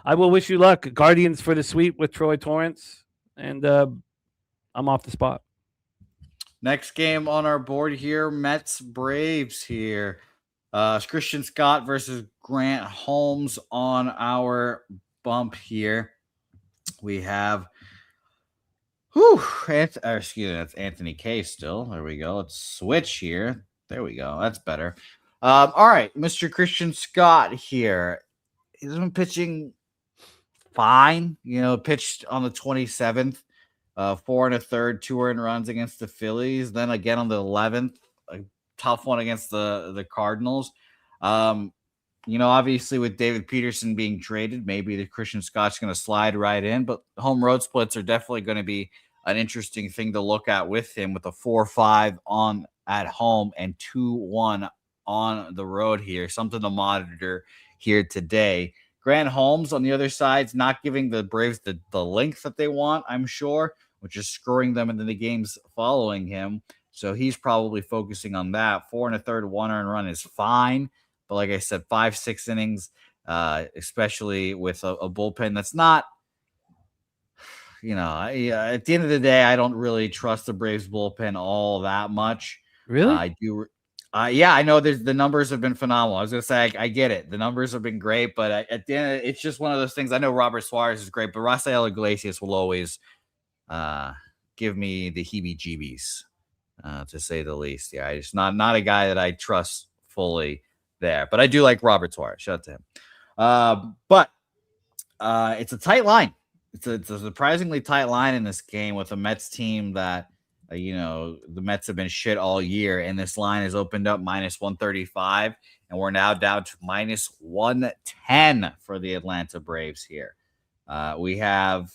I will wish you luck. Guardians for the sweep with Troy Torrance, and I'm off the spot. Next game on our board here, Mets Braves here. Christian Scott versus Grant Holmes on our bump here. We have, that's Anthony K still. There we go. Let's switch here. There we go. That's better. All right, Mr. Christian Scott here. He's been pitching fine. Pitched on the 27th, 4 1/3, 2 earned runs against the Phillies. Then again on the 11th, a tough one against the Cardinals. Obviously with David Peterson being traded, maybe the Christian Scott's going to slide right in, but home road splits are definitely going to be an interesting thing to look at with him, with a 4-5 on at home and 2-1 on the road here. Something to monitor here today. Grant Holmes on the other side is not giving the Braves the length that they want, I'm sure, which is screwing them into the games following him. So he's probably focusing on that. 4 1/3, 1 earned run is fine. But like I said, 5-6 innings, especially with a bullpen that's not, at the end of the day, I don't really trust the Braves bullpen all that much. Really? I do. Yeah, I know the numbers have been phenomenal. I was going to say, I get it. The numbers have been great, but at the end, it's just one of those things. I know Robert Suarez is great, but Rafael Iglesias will always give me the heebie-jeebies, to say the least. Yeah, he's not a guy that I trust fully there, but I do like Robert Suarez. Shout out to him. But it's a tight line. It's a surprisingly tight line in this game with a Mets team that, the Mets have been shit all year, and this line has opened up -135, and we're now down to -110 for the Atlanta Braves here. We have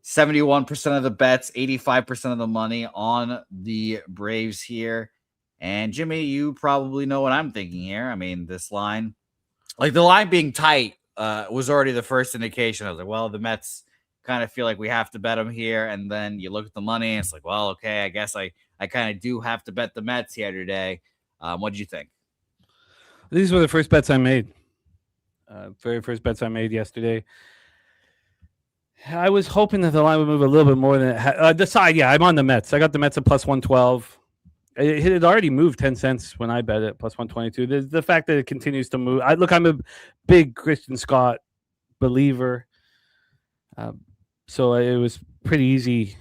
71% of the bets, 85% of the money on the Braves here. And Jimmy, you probably know what I'm thinking here. I mean, this line, like the line being tight, was already the first indication. I was like, well, the Mets kind of feel like we have to bet them here. And then you look at the money and it's like, well, okay, I guess I kind of do have to bet the Mets here today. What did you think? These were the first bets I made. Very first bets I made yesterday. I was hoping that the line would move a little bit more than it the side. Yeah, I'm on the Mets. I got the Mets at +112. It had already moved 10 cents when I bet it, +122. The fact that it continues to move. I'm a big Christian Scott believer. So it was pretty easy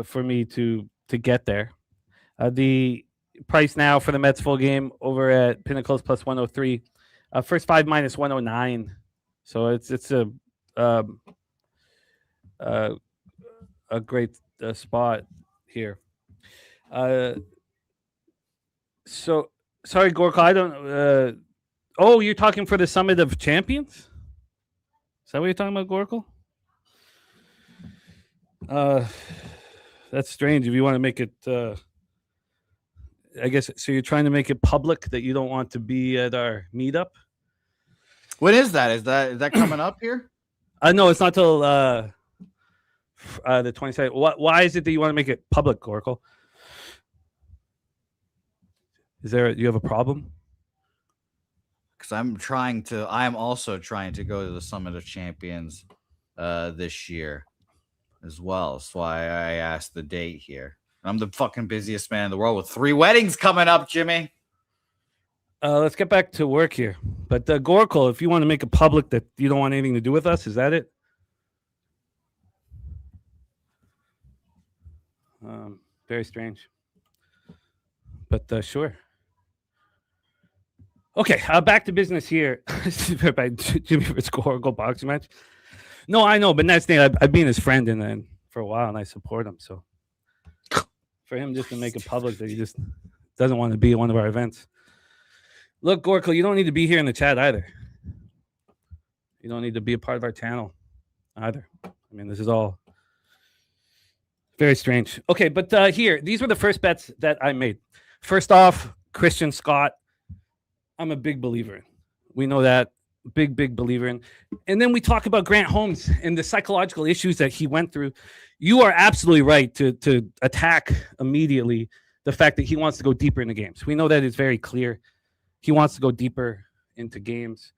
for me to get there. The price now for the Mets full game over at Pinnacle's +103. First 5 -109. So it's a great spot here. So sorry, Gorka. I don't. You're talking for the Summit of Champions? Is that what you're talking about, Gorka? That's strange. If you want to make it, I guess. So you're trying to make it public that you don't want to be at our meetup. What is that? Is that coming up here? No, it's not till the 22nd. Why is it that you want to make it public, Gorka? Do you have a problem? Because I am also trying to go to the Summit of Champions this year as well. That's why I asked the date here. I'm the fucking busiest man in the world with 3 weddings coming up, Jimmy. Let's get back to work here. But Gorkle, if you want to make it public that you don't want anything to do with us, is that it? Very strange. But sure. Okay, back to business here. By Jimmy for Gorkle boxing match. No, I know, but that's the thing. I've been his friend and for a while, and I support him. So for him just to make it public that he just doesn't want to be at one of our events. Look, Gorkle, you don't need to be here in the chat either. You don't need to be a part of our channel either. I mean, this is all very strange. Okay, but here, these were the first bets that I made. First off, Christian Scott. I'm a big believer in. We know that. Big believer in. And then we talk about Grant Holmes and the psychological issues that he went through. You are absolutely right to attack immediately the fact that he wants to go deeper in the games. We know that it's very clear. He wants to go deeper into games.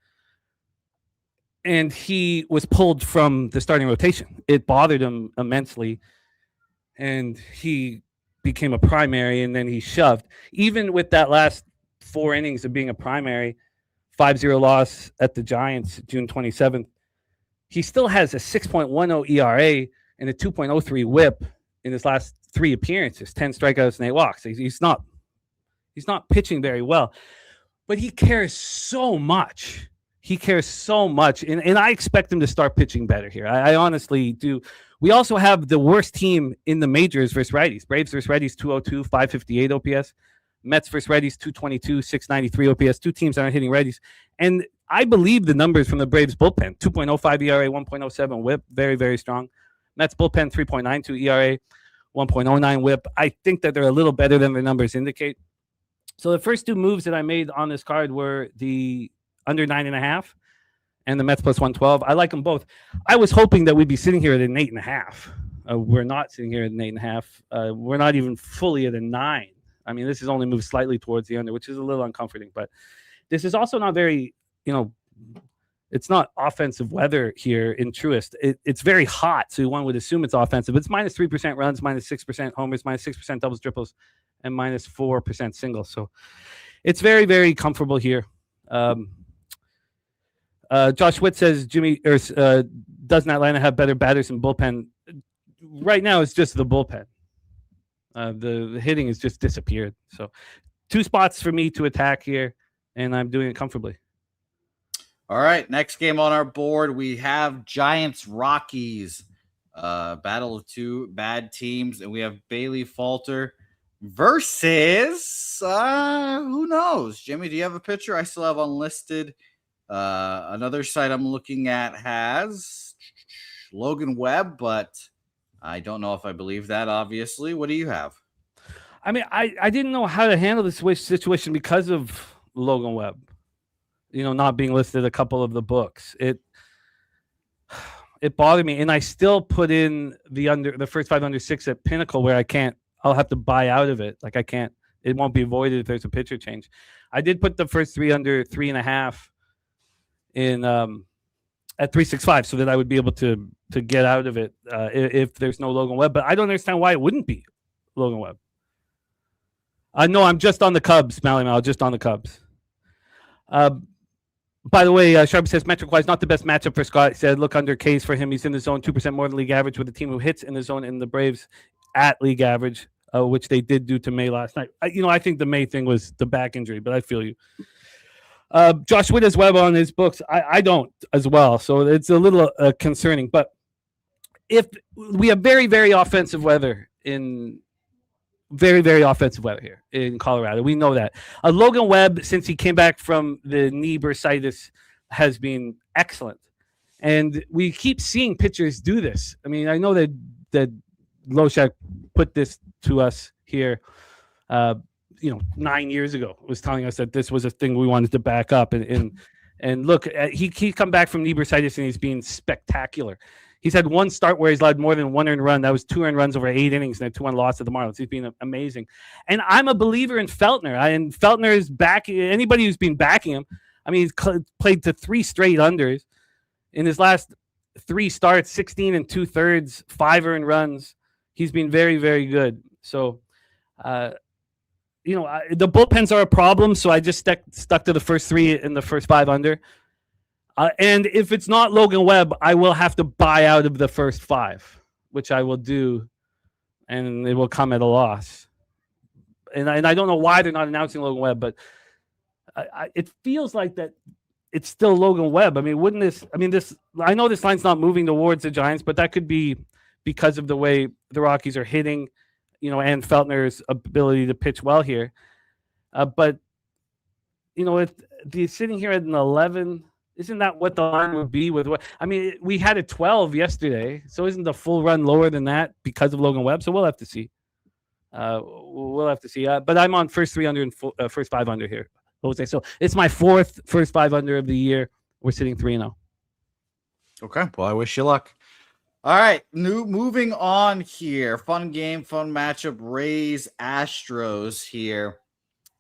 And he was pulled from the starting rotation. It bothered him immensely. And he became a primary, and then he shoved. Even with that last 4 innings of being a primary, 5-0 loss at the Giants June 27th, he still has a 6.10 ERA and a 2.03 WHIP in his last 3 appearances, 10 strikeouts and 8 walks. He's not pitching very well, but he cares so much. He cares so much, and I expect him to start pitching better here. I honestly do. We also have the worst team in the majors versus righties. Braves versus righties, 202, 558 OPS. Mets versus righties, 222, 693 OPS. 2 teams aren't hitting righties. And I believe the numbers from the Braves bullpen, 2.05 ERA, 1.07 WHIP, very, very strong. Mets bullpen, 3.92 ERA, 1.09 WHIP. I think that they're a little better than the numbers indicate. So the first 2 moves that I made on this card were the under 9.5 and the Mets plus 112. I like them both. I was hoping that we'd be sitting here at an 8.5. We're not sitting here at an 8.5. We're not even fully at a 9. I mean, this has only moved slightly towards the under, which is a little uncomforting. But this is also not very, it's not offensive weather here in Truist. It's very hot, so one would assume it's offensive. It's minus 3% runs, minus 6% homers, minus 6% doubles, triples, and minus 4% singles. So it's very, very comfortable here. Josh Witt says, doesn't Atlanta have better batters and bullpen? Right now, it's just the bullpen. The hitting has just disappeared. So 2 spots for me to attack here, and I'm doing it comfortably. All right, next game on our board, we have Giants-Rockies. Battle of 2 bad teams, and we have Bailey Falter versus, who knows? Jimmy, do you have a pitcher? I still have unlisted. Another site I'm looking at has Logan Webb, but I don't know if I believe that, obviously. What do you have? I mean, I didn't know how to handle this situation because of Logan Webb, not being listed a couple of the books. It bothered me, and I still put in the first 5 under 6 at Pinnacle where I'll have to buy out of it. Like it won't be voided if there's a pitcher change. I did put the first 3 under 3.5 in at 365 so that I would be able to get out of it if there's no Logan Webb. But I don't understand why it wouldn't be Logan Webb. No, I'm just on the Cubs, Mal, just on the Cubs. By the way, Sharp says, metric-wise, not the best matchup for Scott. He said, look under K's for him. He's in the zone 2% more than league average with a team who hits in the zone, and the Braves at league average, which they did do to May last night. I think the May thing was the back injury, but I feel you. Josh Witt has Webb on his books. I don't as well, so it's a little concerning. But if we have very, very offensive weather here in Colorado, we know that. Logan Webb, since he came back from the knee bursitis, has been excellent, and we keep seeing pitchers do this. I mean, I know that Loshak put this to us here. 9 years ago, was telling us that this was a thing we wanted to back up. And look, he come back from knee bursitis and he's been spectacular. He's had 1 start where he's led more than 1 earned run. That was 2 earned runs over 8 innings and a 2-1 loss to the Marlins. He's been amazing. And I'm a believer in Feltner. And Feltner is backing anybody who's been backing him. I mean, he's played to 3 straight unders in his last 3 starts, 16 2/3, 5 earned runs. He's been very, very good. So, the bullpens are a problem, so I just stuck to the first 3 and the first 5 under. And if it's not Logan Webb, I will have to buy out of the first 5, which I will do, and it will come at a loss. And I don't know why they're not announcing Logan Webb, but it feels like that it's still Logan Webb. I mean, I know this line's not moving towards the Giants, but that could be because of the way the Rockies are hitting, and Feltner's ability to pitch well here. But, if sitting here at an 11, isn't that what the line would be with what? I mean, we had a 12 yesterday, so isn't the full run lower than that because of Logan Webb? So we'll have to see. But I'm on first 3 under and first 5 under here, Jose. So it's my 4th first 5 under of the year. We're sitting 3-0. Okay. Well, I wish you luck. All right, moving on here. Fun game, fun matchup. Rays, Astros here.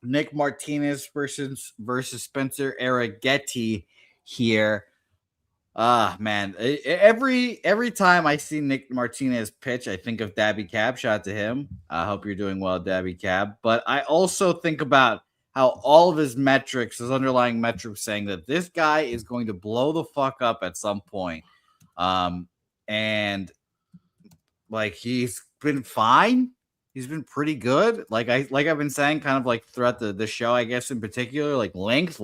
Nick Martinez versus Spencer Arrighetti here. Man, every time I see Nick Martinez pitch, I think of Dabby Cab. Shout out to him. I hope you're doing well, Dabby Cab. But I also think about how all of his metrics, his underlying metrics, saying that this guy is going to blow the fuck up at some point. And like he's been fine. He's been pretty good. Like I've been saying, kind of like throughout the show, I guess in particular, like length.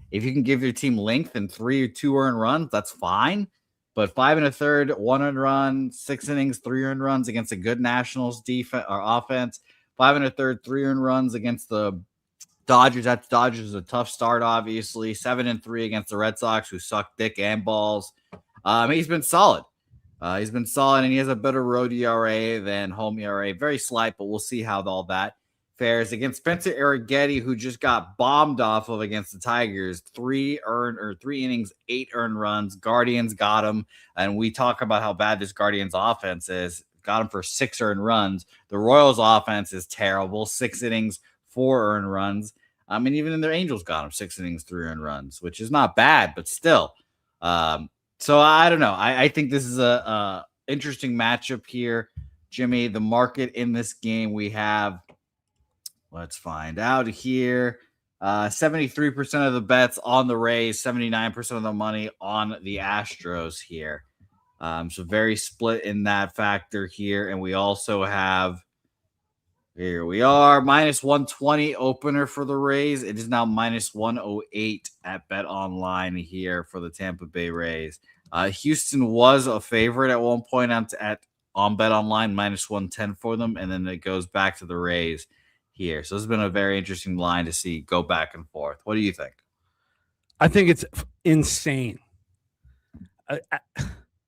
If you can give your team length and 3 or 2 earned runs, that's fine. But 5 1/3, 1 earned run, 6 innings, 3 earned runs against a good Nationals defense or offense. 5 1/3, 3 earned runs against the Dodgers. That's Dodgers is a tough start, obviously. 7-3 against the Red Sox, who suck dick and balls. He's been solid. And he has a better road ERA than home ERA. Very slight, but we'll see how all that fares against Spencer Arrighetti, who just got bombed off of against the Tigers. 3 innings, 8 earned runs. Guardians got him, and we talk about how bad this Guardians offense is. Got him for 6 earned runs. The Royals offense is terrible. 6 innings, 4 earned runs. I mean, even in their Angels got him 6 innings, 3 earned runs, which is not bad, but still. So I don't know. I think this is a interesting matchup here, Jimmy. The market in this game we have. Let's find out here. 73% of the bets on the Rays, 79% of the money on the Astros here. So very split in that factor here. And we also have, here we are, minus 120 opener for the Rays. It is now minus 108 at Bet Online here for the Tampa Bay Rays. Houston was a favorite at one point on Bet Online, minus 110 for them. And then it goes back to the Rays here. So this has been a very interesting line to see go back and forth. What do you think? I think it's insane.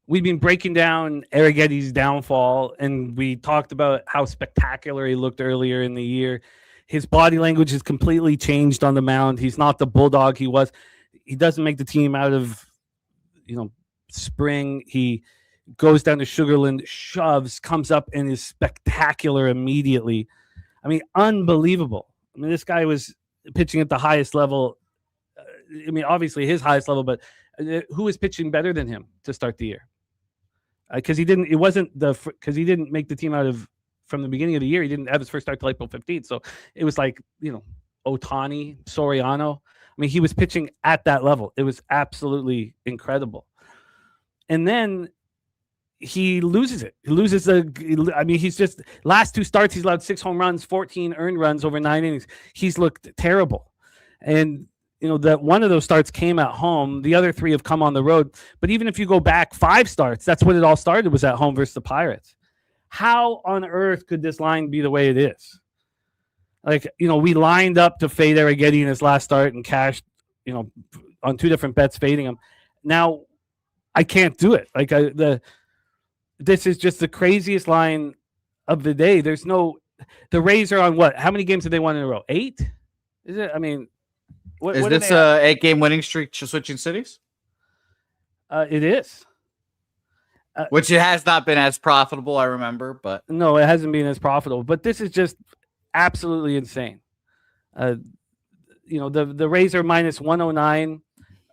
We've been breaking down Arrighetti's downfall, and we talked about how spectacular he looked earlier in the year. His body language has completely changed on the mound. He's not the bulldog he was. He doesn't make the team out of, spring. He goes down to Sugarland, shoves, comes up, and is spectacular immediately. I mean, unbelievable. I mean, this guy was pitching at the highest level. I mean, obviously his highest level, but who was pitching better than him to start the year? Because he didn't make the team out of from the beginning of the year. He didn't have his first start till April 15th. So it was like, Ohtani, Soriano. I mean, he was pitching at that level. It was absolutely incredible. And then he loses it. He's just last 2 starts. He's allowed 6 home runs, 14 earned runs over 9 innings. He's looked terrible. And, that one of those starts came at home. The other 3 have come on the road. But even if you go back 5 starts, that's when it all started, was at home versus the Pirates. How on earth could this line be the way it is? Like, we lined up to fade Arrighetti in his last start and cashed, on 2 different bets fading him. Now I can't do it. Like this is just the craziest line of the day. The Rays are on what? How many games have they won in a row? 8? Is it? I mean, is this a 8-game winning streak switching cities? It is. Which it has not been as profitable, I remember, but no, it hasn't been as profitable. But this is just absolutely insane. The Rays are minus 109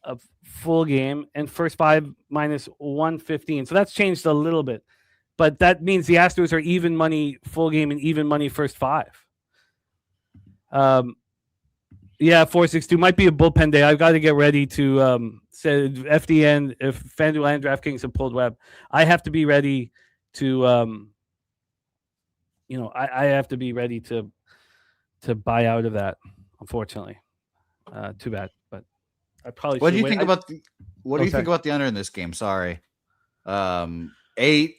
a full game, and first 5 minus 115. So that's changed a little bit, but that means the Astros are even money full game and even money first 5. 462 might be a bullpen day. I've got to get ready to say FDN if FanDuel and DraftKings have pulled web. I have to be ready to I have to be ready to buy out of that. Unfortunately, too bad. But I probably. What do you think about the under in this game? Sorry, 8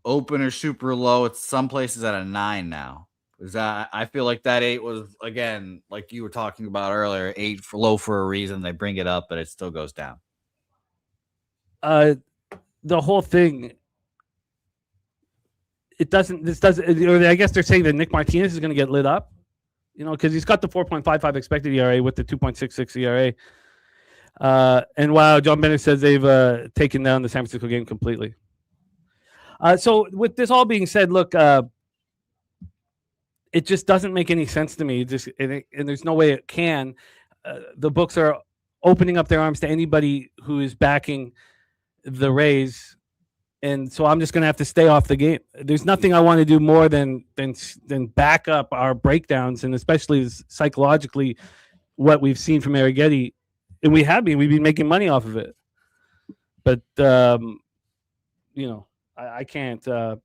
opener super low. It's some places at a 9 now. I feel like that 8 was, again, like you were talking about earlier, 8 for low for a reason. They bring it up, but it still goes down. The whole thing. Or I guess they're saying that Nick Martinez is going to get lit up, because he's got the 4.55 expected ERA with the 2.66 ERA. And wow, John Bennett says they've taken down the San Francisco game completely. So with this all being said, look, it just doesn't make any sense to me. And there's no way it can. The books are opening up their arms to anybody who is backing the Rays, and so I'm just going to have to stay off the game. There's nothing I want to do more than back up our breakdowns, and especially psychologically what we've seen from Arrighetti, and we've been making money off of it. But I can't. Troy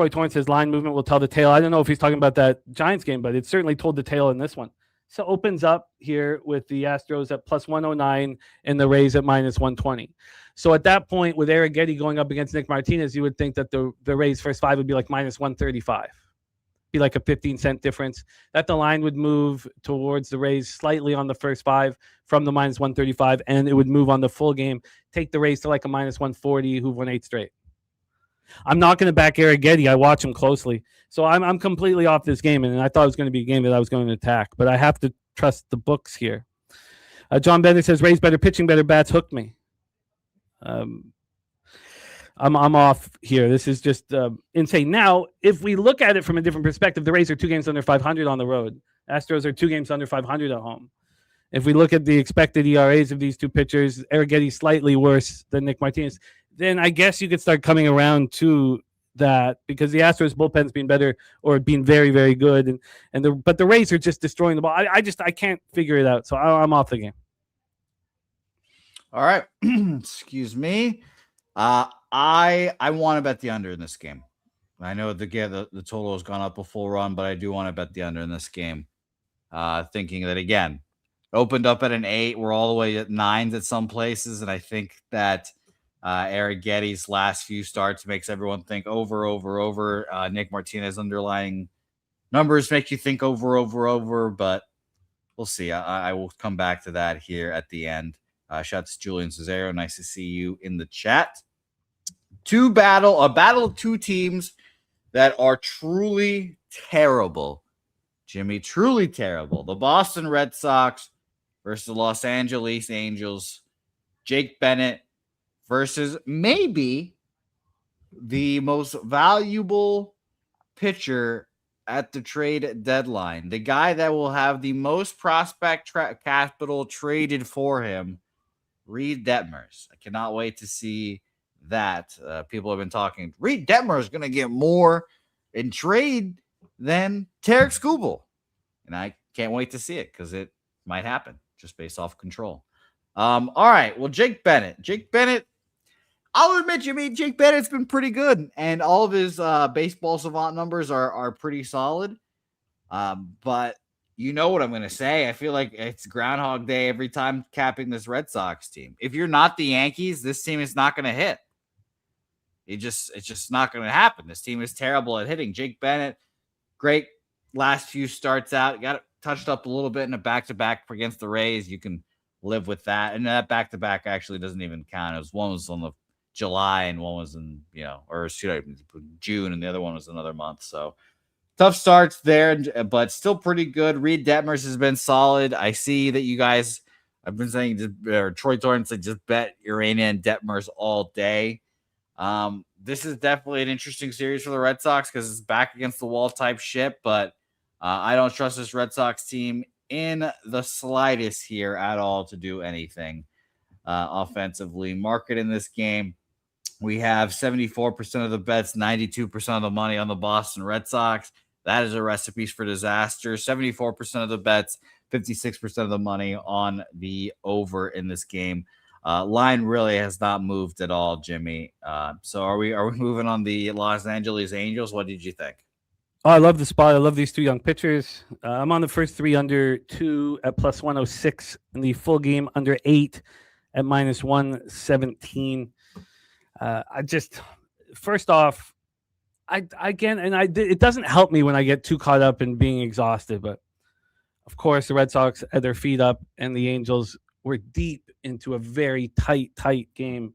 Torrance says line movement will tell the tale. I don't know if he's talking about that Giants game, but it certainly told the tale in this one. So opens up here with the Astros at plus 109 and the Rays at minus 120. So at that point, with Arrighetti going up against Nick Martinez, you would think that the Rays first 5 would be like minus 135. Be like a 15-cent difference. That the line would move towards the Rays slightly on the first 5 from the minus 135, and it would move on the full game, take the Rays to like a minus 140, who've won 8 straight. I'm not going to back Arrighetti. I watch him closely. So I'm completely off this game, and I thought it was going to be a game that I was going to attack. But I have to trust the books here. John Bennett says, Rays better pitching, better bats hooked me. I'm off here. This is just insane. Now, if we look at it from a different perspective, the Rays are 2 games under 500 on the road. Astros are 2 games under 500 at home. If we look at the expected ERAs of these two pitchers, Arrighetti slightly worse than Nick Martinez. Then I guess you could start coming around to that because the Astros bullpen's been better or been very, very good, but the Rays are just destroying the ball. I can't figure it out, so I'm off the game. All right, excuse me. I want to bet the under in this game. I know the total has gone up a full run, but I do want to bet the under in this game. Thinking that again, opened up at an 8, we're all the way at 9s at some places, and I think that. Arrighetti's last few starts makes everyone think over. Nick Martinez underlying numbers make you think over, but we'll see. I will come back to that here at the end. Shout out to Julian Cesaro. Nice to see you in the chat. A battle of 2 teams that are truly terrible. Jimmy, truly terrible. The Boston Red Sox versus the Los Angeles Angels. Jake Bennett versus maybe the most valuable pitcher at the trade deadline. The guy that will have the most prospect capital traded for him, Reed Detmers. I cannot wait to see that. People have been talking. Reed Detmers is going to get more in trade than Tarek Skubal. And I can't wait to see it because it might happen just based off control. All right. Well, Jake Bennett, I'll admit, Jake Bennett's been pretty good, and all of his baseball savant numbers are pretty solid. But you know what I'm going to say. I feel like it's Groundhog Day every time capping this Red Sox team. If you're not the Yankees, this team is not going to hit. It's just not going to happen. This team is terrible at hitting. Jake Bennett, great last few starts out. Got touched up a little bit in a back-to-back against the Rays. You can live with that. And that back-to-back actually doesn't even count. One was on the July and one was in, June, and the other one was another month. So tough starts there, but still pretty good. Reed Detmers has been solid. I see that you guys, I've been saying, Troy Torrance said just bet Urania and Detmers all day. This is definitely an interesting series for the Red Sox because it's back against the wall type shit, but I don't trust this Red Sox team in the slightest here at all to do anything offensively. Market in this game, we have 74% of the bets, 92% of the money on the Boston Red Sox. That is a recipe for disaster. 74% of the bets, 56% of the money on the over in this game. Line really has not moved at all, Jimmy. So are we moving on the Los Angeles Angels? What did you think? Oh, I love the spot. I love these 2 young pitchers. I'm on the first 3 under 2 at plus 106 and the full game under 8 at minus 117. First off, it doesn't help me when I get too caught up in being exhausted, but of course the Red Sox had their feet up and the Angels were deep into a very tight game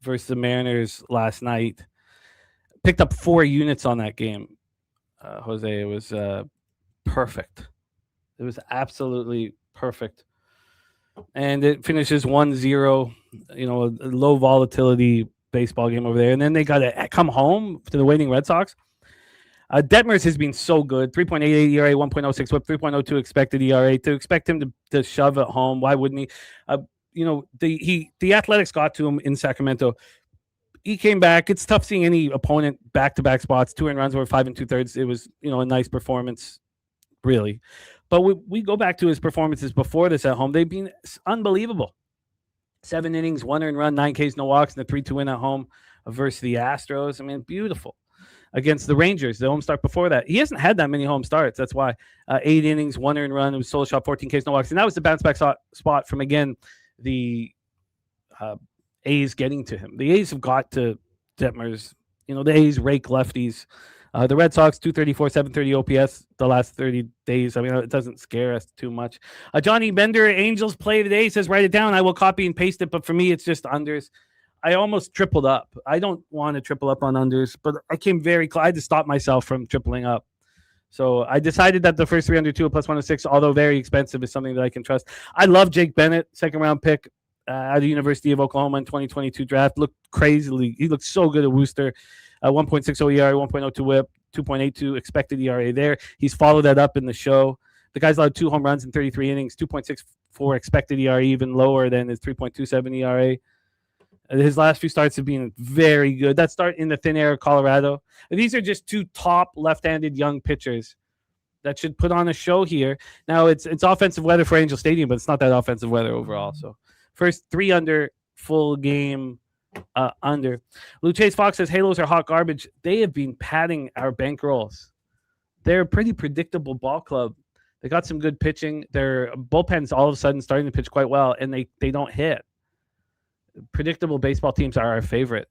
versus the Mariners last night. Picked up 4 units on that game. Jose, it was perfect. It was absolutely perfect. And it finishes 1-0, a low volatility baseball game over there. And then they got to come home to the waiting Red Sox. Detmers has been so good. 3.88 ERA, 1.06 WHIP, 3.02 expected ERA. To expect him to shove at home, why wouldn't he? The Athletics got to him in Sacramento. He came back. It's tough seeing any opponent back-to-back spots. 2 earned runs over 5 2/3. It was, a nice performance, really. But we go back to his performances before this at home. They've been unbelievable. 7 innings, 1 earned run, 9 Ks, no walks, and a 3-2 win at home versus the Astros. I mean, beautiful. Against the Rangers, the home start before that. He hasn't had that many home starts. That's why. 8 innings, 1 earned run. It was solo shot, 14 Ks, no walks. And that was the bounce back spot from, again, the A's getting to him. The A's have got to Detmers. The A's rake lefties. The Red Sox, 234, 730 OPS the last 30 days. I mean, it doesn't scare us too much. Johnny Bender, Angels play today, says write it down. I will copy and paste it, but for me, it's just unders. I almost tripled up. I don't want to triple up on unders, but I came very close. I had to stop myself from tripling up. So I decided that the first 3 under 2 at plus 106, although very expensive, is something that I can trust. I love Jake Bennett, second-round pick out of the University of Oklahoma in 2022 draft. Looked crazily. He looked so good at Worcester. 1.60 ERA, 1.02 WHIP, 2.82 expected ERA there. He's followed that up in the show. The guy's allowed 2 home runs in 33 innings, 2.64 expected ERA, even lower than his 3.27 ERA. His last few starts have been very good. That start in the thin air of Colorado. These are just 2 top left-handed young pitchers that should put on a show here. Now, it's offensive weather for Angel Stadium, but it's not that offensive weather overall. So first 3 under, full game under. Lou Chase Fox says Halos are hot garbage. They have been padding our bankrolls. They're a pretty predictable ball club. They got some good pitching. Their bullpen's all of a sudden starting to pitch quite well, and they don't hit. Predictable baseball teams are our favorite.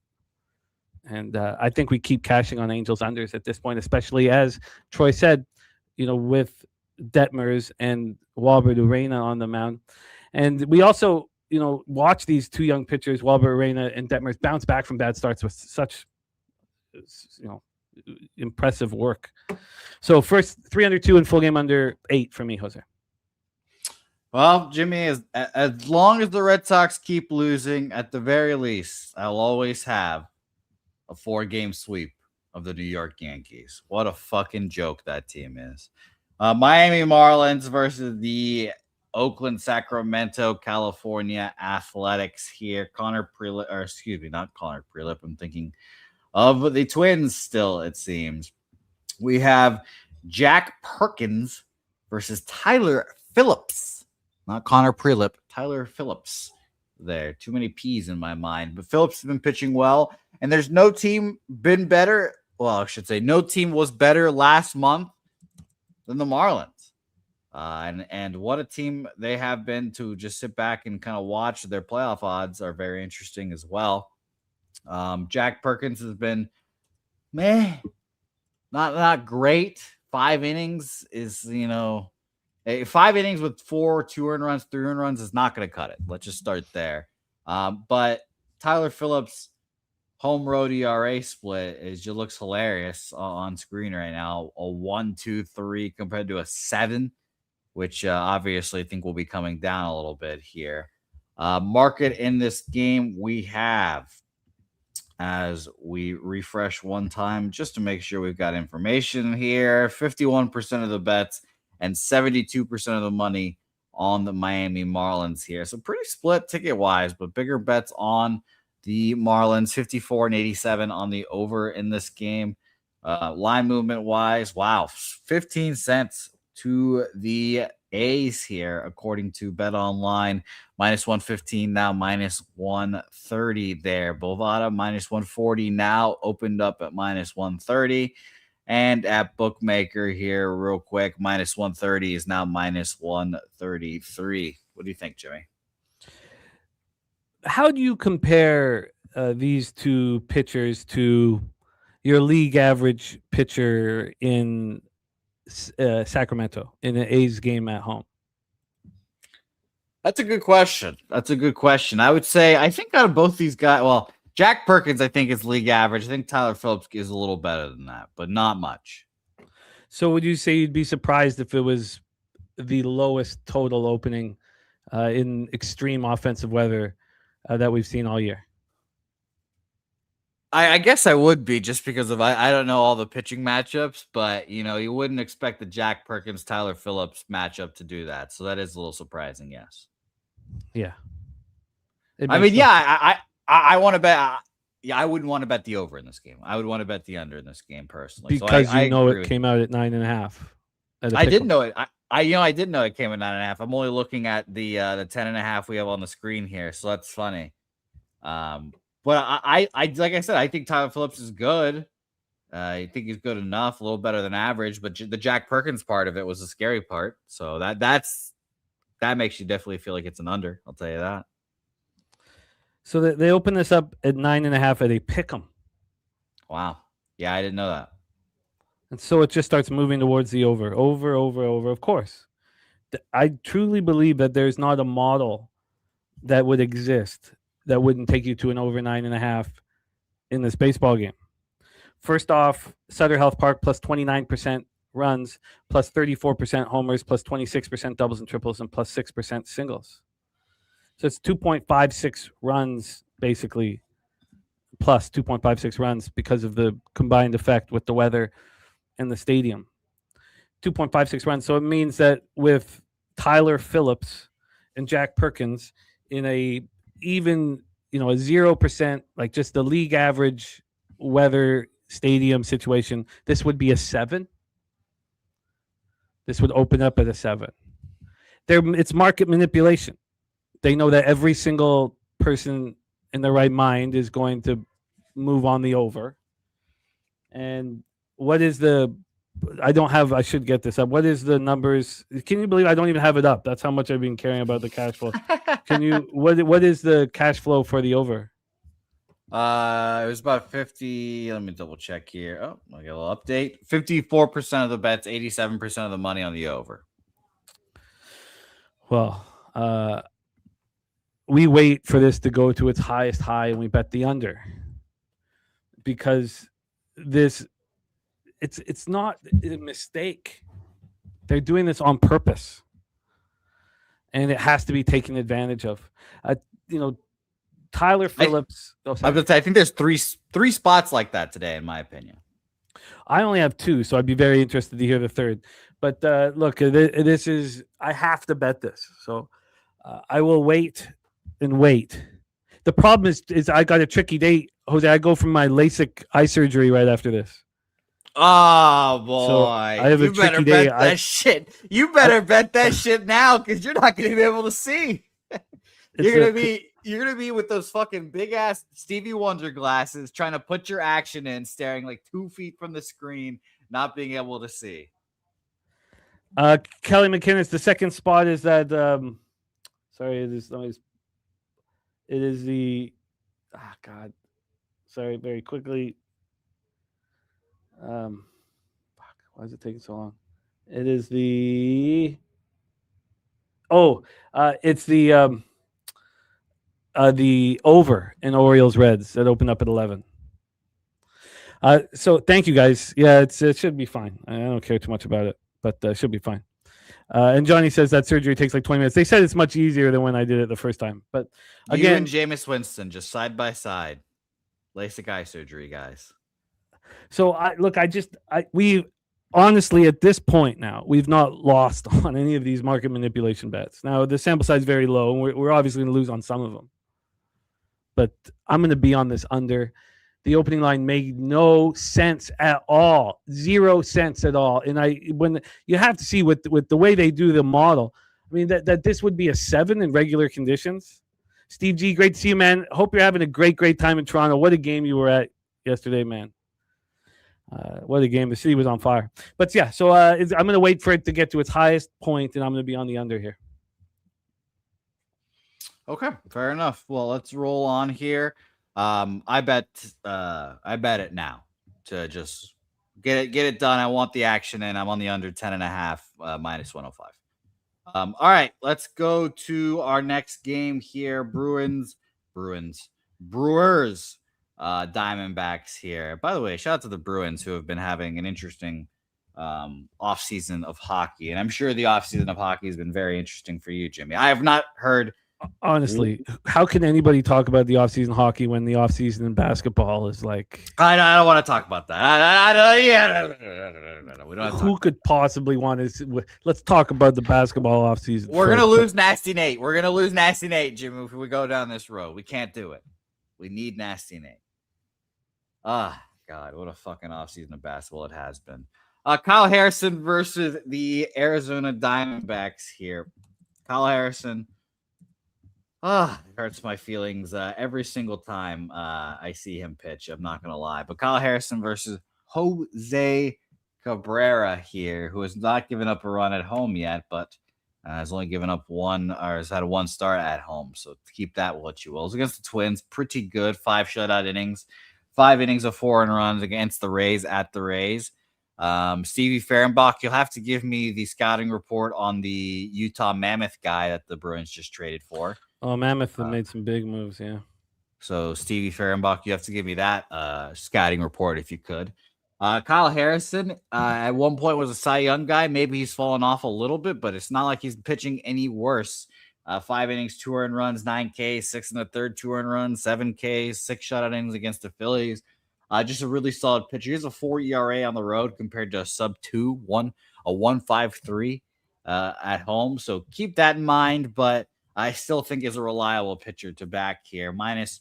And I think we keep cashing on Angels unders at this point, especially as Troy said, with Detmers and Walbert Urena on the mound. And we also, watch these 2 young pitchers, Walbert Urena and Detmers, bounce back from bad starts with such, impressive work. So first 3 under 2 and full game under 8 for me, Jose. Well, Jimmy, as long as the Red Sox keep losing, at the very least, I'll always have a 4-game sweep of the New York Yankees. What a fucking joke that team is. Miami Marlins versus the Oakland, Sacramento, California Athletics here. Not Connor Prelip. I'm thinking of the Twins still, it seems. We have Jack Perkins versus Tyler Phillips. Not Connor Prelip, Tyler Phillips there. Too many P's in my mind. But Phillips has been pitching well, and there's no team been better. Well, I should say no team was better last month than the Marlins. And what a team they have been to just sit back and kind of watch. Their playoff odds are very interesting as well. Jack Perkins has been not great. 5 innings is, 5 innings with 4 2 earned runs, 3 earned runs is not going to cut it. Let's just start there. But Tyler Phillips' home road ERA split looks hilarious on screen right now. A 1.23 compared to a 7, which obviously I think will be coming down a little bit here. Market in this game we have, as we refresh one time just to make sure we've got information here, 51% of the bets and 72% of the money on the Miami Marlins here. So pretty split ticket-wise, but bigger bets on the Marlins, 54 and 87 on the over in this game. Line movement-wise, wow, 15 cents to the A's here, according to Bet Online. Minus 115 now, minus 130 there. Bovada, minus 140 now, opened up at minus 130. And at Bookmaker here, real quick, minus 130 is now minus 133. What do you think, Jimmy? How do you compare these 2 pitchers to your league average pitcher in Sacramento in an A's game at home? That's a good question. I would say, I think out of both these guys, well, Jack Perkins, I think, is league average. I think Tyler Phillips is a little better than that, but not much. So would you say you'd be surprised if it was the lowest total opening in extreme offensive weather that we've seen all year? I guess I would be just because of I don't know all the pitching matchups, but you wouldn't expect the Jack Perkins Tyler Phillips matchup to do that. So that is a little surprising, yes. Yeah. I mean, yeah, I want to bet. Yeah, I wouldn't want to bet the over in this game. I would want to bet the under in this game personally. Because so it came out at 9.5. I did know it. I did know it came at 9.5. I'm only looking at the 10.5 we have on the screen here, so that's funny. But I like I said, I think Tyler Phillips is good. I think he's good enough, a little better than average. But the Jack Perkins part of it was the scary part. So that makes you definitely feel like it's an under. I'll tell you that. So they open this up at 9.5 at a pick'em. Wow. Yeah, I didn't know that. And so it just starts moving towards the over. Of course. I truly believe that there's not a model that would exist that wouldn't take you to an over 9.5 in this baseball game. First off, Sutter Health Park plus 29% runs, plus 34% homers, plus 26% doubles and triples, and plus 6% singles. So it's 2.56 runs, basically, plus 2.56 runs because of the combined effect with the weather and the stadium. 2.56 runs. So it means that with Tyler Phillips and Jack Perkins in a even, a 0%, like just the league average weather stadium situation, this would be a 7. This would open up at a 7. It's market manipulation. They know that every single person in the right mind is going to move on the over. And what is I should get this up. What is the numbers? Can you believe I don't even have it up? That's how much I've been caring about the cash flow. What is the cash flow for the over? It was about 50. Let me double check here. Oh, I get a little update. 54% of the bets, 87% of the money on the over. Well, we wait for this to go to its highest high and we bet the under, because it's not a mistake. They're doing this on purpose, and it has to be taken advantage of. Tyler Phillips. I think there's three spots like that today, in my opinion. I only have 2, so I'd be very interested to hear the third. But look, I have to bet this, so I will wait and wait. The problem is I got a tricky date, Jose. I go from my LASIK eye surgery right after this. Oh boy! So I have a tricky day. That shit. You better bet that shit now, because you're not going to be able to see. You're gonna be with those fucking big ass Stevie Wonder glasses, trying to put your action in, staring like 2 feet from the screen, not being able to see. Kelly McKinnis. The second spot is that. Sorry, it is the. God. Sorry, very quickly. Why is it taking so long? It is the. It's the over in Orioles Reds that opened up at 11. So thank you guys. Yeah, it should be fine. I don't care too much about it, but it should be fine. And Johnny says that surgery takes like 20 minutes. They said it's much easier than when I did it the first time. But again, you and Jameis Winston just side by side, LASIK eye surgery, guys. So we honestly at this point now we've not lost on any of these market manipulation bets. Now the sample size is very low, and we're obviously going to lose on some of them. But I'm going to be on this under. The opening line made no sense at all, 0 cents at all. And when you have to see with the way they do the model, I mean that this would be a 7 in regular conditions. Steve G, great to see you, man. Hope you're having a great time in Toronto. What a game you were at yesterday, man. What a game. The city was on fire. But yeah, so I'm going to wait for it to get to its highest point, and I'm going to be on the under here. Okay, fair enough. Well, let's roll on here. I bet it now to just get it done. I want the action, and I'm on the under 10.5 minus 105. All right, let's go to our next game here. Brewers, Diamondbacks here. By the way, shout out to the Bruins, who have been having an interesting offseason of hockey. And I'm sure the offseason of hockey has been very interesting for you, Jimmy. I have not heard Honestly, how can anybody talk about the offseason hockey when the offseason in basketball is like? I don't want to talk about that. We don't have to Who could possibly want to? Let's talk about the basketball offseason. We're going to lose Nasty Nate. We're going to lose Nasty Nate, Jim, if we go down this road. We can't do it. We need Nasty Nate. Ah, God, what a fucking offseason of basketball it has been. Kyle Harrison versus the Arizona Diamondbacks here. Kyle Harrison. It hurts my feelings every single time I see him pitch. I'm not going to lie. But Kyle Harrison versus Jose Cabrera here, who has not given up a run at home yet, but has only given up one, or has had one start at home. So keep that what you will. It's against the Twins. Pretty good. 5 shutout innings. 5 innings of 4 runs against the Rays at the Rays. Stevie Fehrenbach, you'll have to give me the scouting report on the Utah Mammoth guy that the Bruins just traded for. Oh, Mammoth made some big moves, yeah. So Stevie Fehrenbach, you have to give me that scouting report if you could. Kyle Harrison, at one point was a Cy Young guy. Maybe he's fallen off a little bit, but it's not like he's pitching any worse. 5 innings, 2 earned runs, 9 Ks, 6 in the third, 2 earned runs, 7 Ks, 6 shutout innings against the Phillies. Just a really solid pitcher. He has a 4 ERA on the road compared to a sub-2, a 1.53 at home. So keep that in mind, but I still think is a reliable pitcher to back here. Minus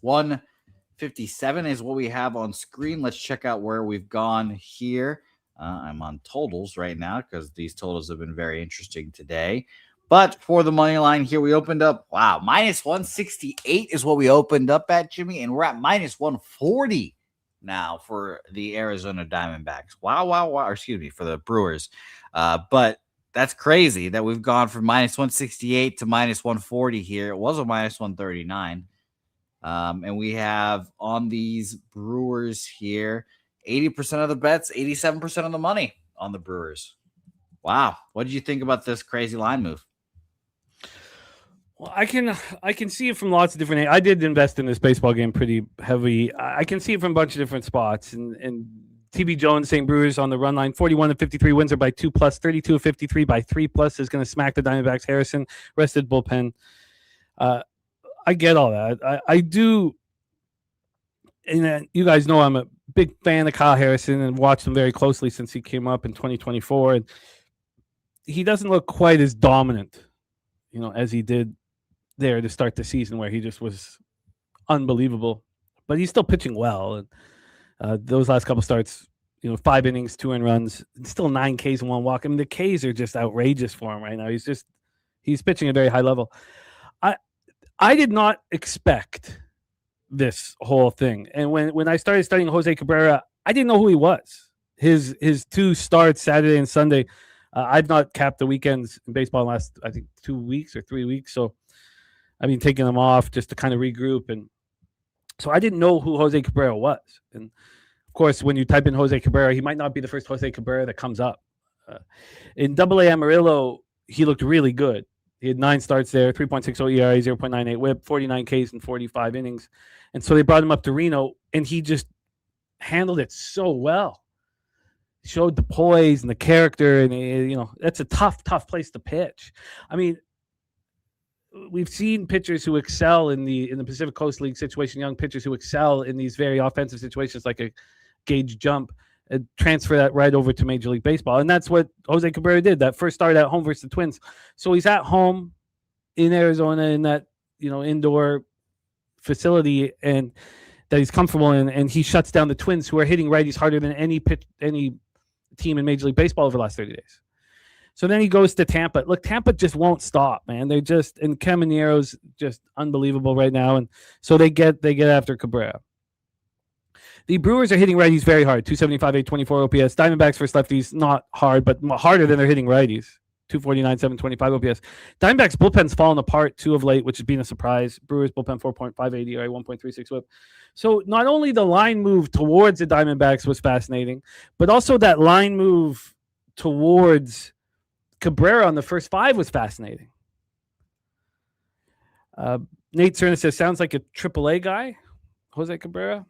157 is what we have on screen. Let's check out where we've gone here. I'm on totals right now because these totals have been very interesting today. But for the money line here, we opened up, minus 168 is what we opened up at, Jimmy, and we're at minus 140 now for the Arizona Diamondbacks. Wow. Or excuse me, for the Brewers. But that's crazy that we've gone from minus 168 to minus 140 here. It was a minus 139. And we have on these Brewers here, 80% of the bets, 87% of the money on the Brewers. Wow. What did you think about this crazy line move? Well, I can see it from lots of different. I did invest in this baseball game pretty heavy. I can see it from a bunch of different spots. And TB Jones, St. Brewers on the run line, 41-53 wins are by 2+, 32-53 by 3+ is going to smack the Diamondbacks. Harrison rested bullpen. I get all that. I do. And you guys know I'm a big fan of Kyle Harrison and watched him very closely since he came up in 2024. And he doesn't look quite as dominant, as he did there to start the season, where he just was unbelievable. But he's still pitching well. And those last couple starts, 5 innings, 2 earned runs, still 9 Ks and 1 walk. I mean, the Ks are just outrageous for him right now. He's pitching at a very high level. I did not expect this whole thing. And when I started studying Jose Cabrera, I didn't know who he was. His 2 starts, Saturday and Sunday, I've not capped the weekends in baseball in the last, I think, 2 weeks or 3 weeks. So I've been taking them off just to kind of regroup. And so I didn't know who Jose Cabrera was. And of course, when you type in Jose Cabrera, he might not be the first Jose Cabrera that comes up. In AA Amarillo, he looked really good. He had 9 starts there, 3.60 ERA, 0.98 whip, 49 Ks in 45 innings. And so they brought him up to Reno, and he just handled it so well. Showed the poise and the character, and that's a tough place to pitch. I mean, we've seen pitchers who excel in the Pacific Coast League situation, young pitchers who excel in these very offensive situations, like a Gage Jump, and transfer that right over to Major League Baseball. And that's what Jose Cabrera did, that first start at home versus the Twins. So he's at home in Arizona in that, indoor facility, and that he's comfortable in, and he shuts down the Twins, who are hitting righties harder than any team in Major League Baseball over the last 30 days. So then he goes to Tampa. Look, Tampa just won't stop, man. And Camanero's just unbelievable right now. And so they get after Cabrera. The Brewers are hitting righties very hard, 275, 824 OPS. Diamondbacks versus lefties, not hard, but harder than they're hitting righties, 249, 725 OPS. Diamondbacks bullpen's fallen apart too of late, which has been a surprise. Brewers bullpen 4.58 ERA, 1.36 whip. So not only the line move towards the Diamondbacks was fascinating, but also that line move towards Cabrera on the first 5 was fascinating. Nate Cerna says, sounds like a AAA guy, Jose Cabrera.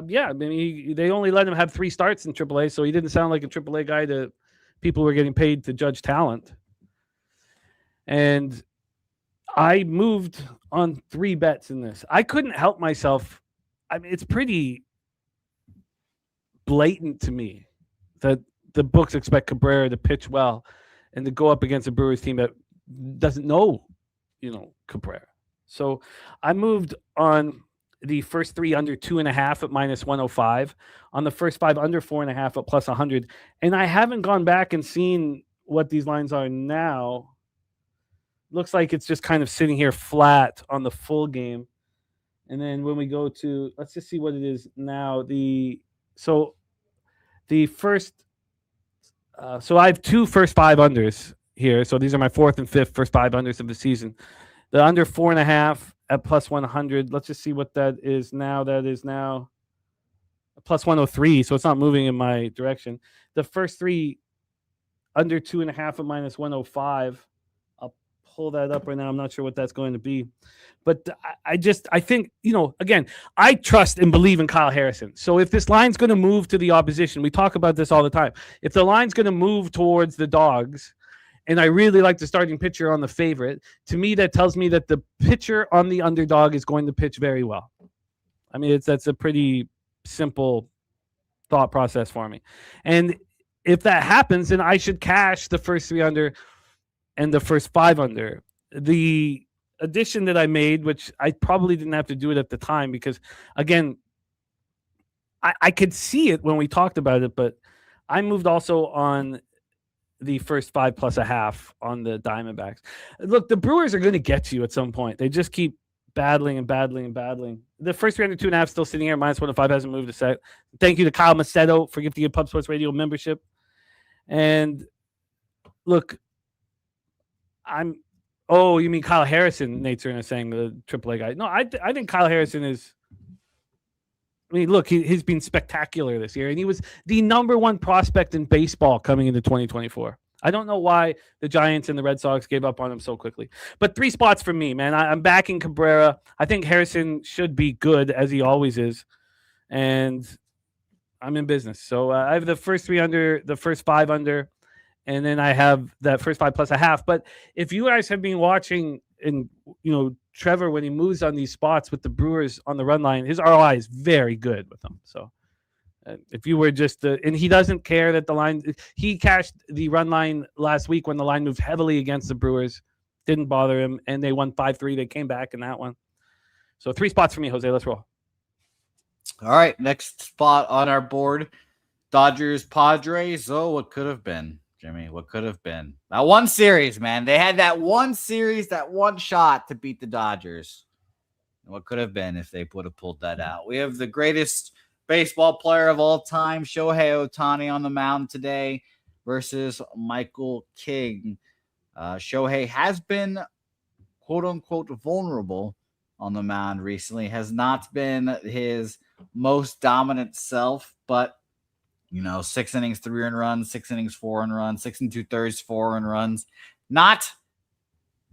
Yeah, I mean, they only let him have 3 starts in AAA, so he didn't sound like a AAA guy to people who are getting paid to judge talent. And I moved on 3 bets in this. I couldn't help myself. I mean, it's pretty blatant to me that the books expect Cabrera to pitch well and to go up against a Brewers team that doesn't know, Cabrera. So I moved on the first 3 under 2.5 at minus 105, on the first 5 under 4.5 at plus 100. And I haven't gone back and seen what these lines are now. Looks like it's just kind of sitting here flat on the full game. And then when we go to, let's just see what it is now. So I have 2 first 5 unders here. So these are my 4th and 5th first 5 unders of the season. The under 4.5 at plus 100. Let's just see what that is now. That is now plus 103. So it's not moving in my direction. The first 3 under 2.5 at minus 105. I'll pull that up right now. I'm not sure what that's going to be. But I think, again, I trust and believe in Kyle Harrison. So if this line's going to move to the opposition, we talk about this all the time. If the line's going to move towards the Dogs, and I really like the starting pitcher on the favorite, to me, that tells me that the pitcher on the underdog is going to pitch very well. I mean, that's a pretty simple thought process for me. And if that happens, then I should cash the first 3 under and the first 5 under. The addition that I made, which I probably didn't have to do it at the time because, again, I could see it when we talked about it, but I moved also on the first 5 plus a half on the Diamondbacks. Look, the Brewers are going to get you at some point. They just keep battling and battling and battling. The first 3 under 2.5 still sitting here. Minus 105 hasn't moved a set. Thank you to Kyle Macedo for gifting a Pub Sports Radio membership. And look, you mean Kyle Harrison? Nate Turner saying the AAA guy. No, I think Kyle Harrison is. I mean, look, he's been spectacular this year, and he was the number 1 prospect in baseball coming into 2024. I don't know why the Giants and the Red Sox gave up on him so quickly. But 3 spots for me, man. I'm backing Cabrera. I think Harrison should be good, as he always is. And I'm in business. So I have the first 3 under, the first 5 under, and then I have that first 5 plus a half. But if you guys have been watching, and Trevor, when he moves on these spots with the Brewers on the run line, his ROI is very good with them. So if you were just and he doesn't care that the line, he cashed the run line last week when the line moved heavily against the Brewers, didn't bother him, and they won 5-3. They came back in that one. So 3 spots for me, Jose. Let's roll. All right, next spot on our board, Dodgers, Padres. Oh, what could have been, Jimmy? What could have been? That one series, man. They had that one series, that one shot to beat the Dodgers. And what could have been if they would have pulled that out? We have the greatest baseball player of all time, Shohei Ohtani, on the mound today versus Michael King. Shohei has been, quote-unquote, vulnerable on the mound recently. Has not been his most dominant self, but 6 innings, 3 earned runs, 6 innings, 4 earned runs, 6 2/3, 4 earned runs. Not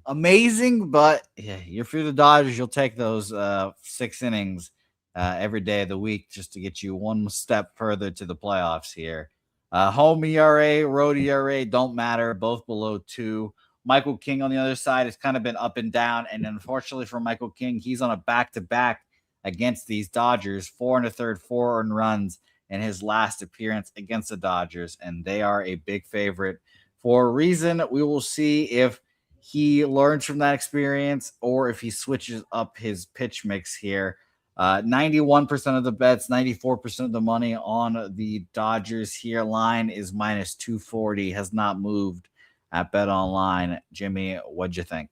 amazing, but if you're the Dodgers, you'll take those 6 innings every day of the week just to get you one step further to the playoffs here. Home ERA, road ERA don't matter, both below 2. Michael King on the other side has kind of been up and down, and unfortunately for Michael King, he's on a back-to-back against these Dodgers, 4 1/3, 4 earned runs in his last appearance against the Dodgers, and they are a big favorite for a reason. We will see if he learns from that experience or if he switches up his pitch mix here. 91% of the bets, 94% of the money on the Dodgers here. Line is minus 240, has not moved at Bet Online. Jimmy, what'd you think?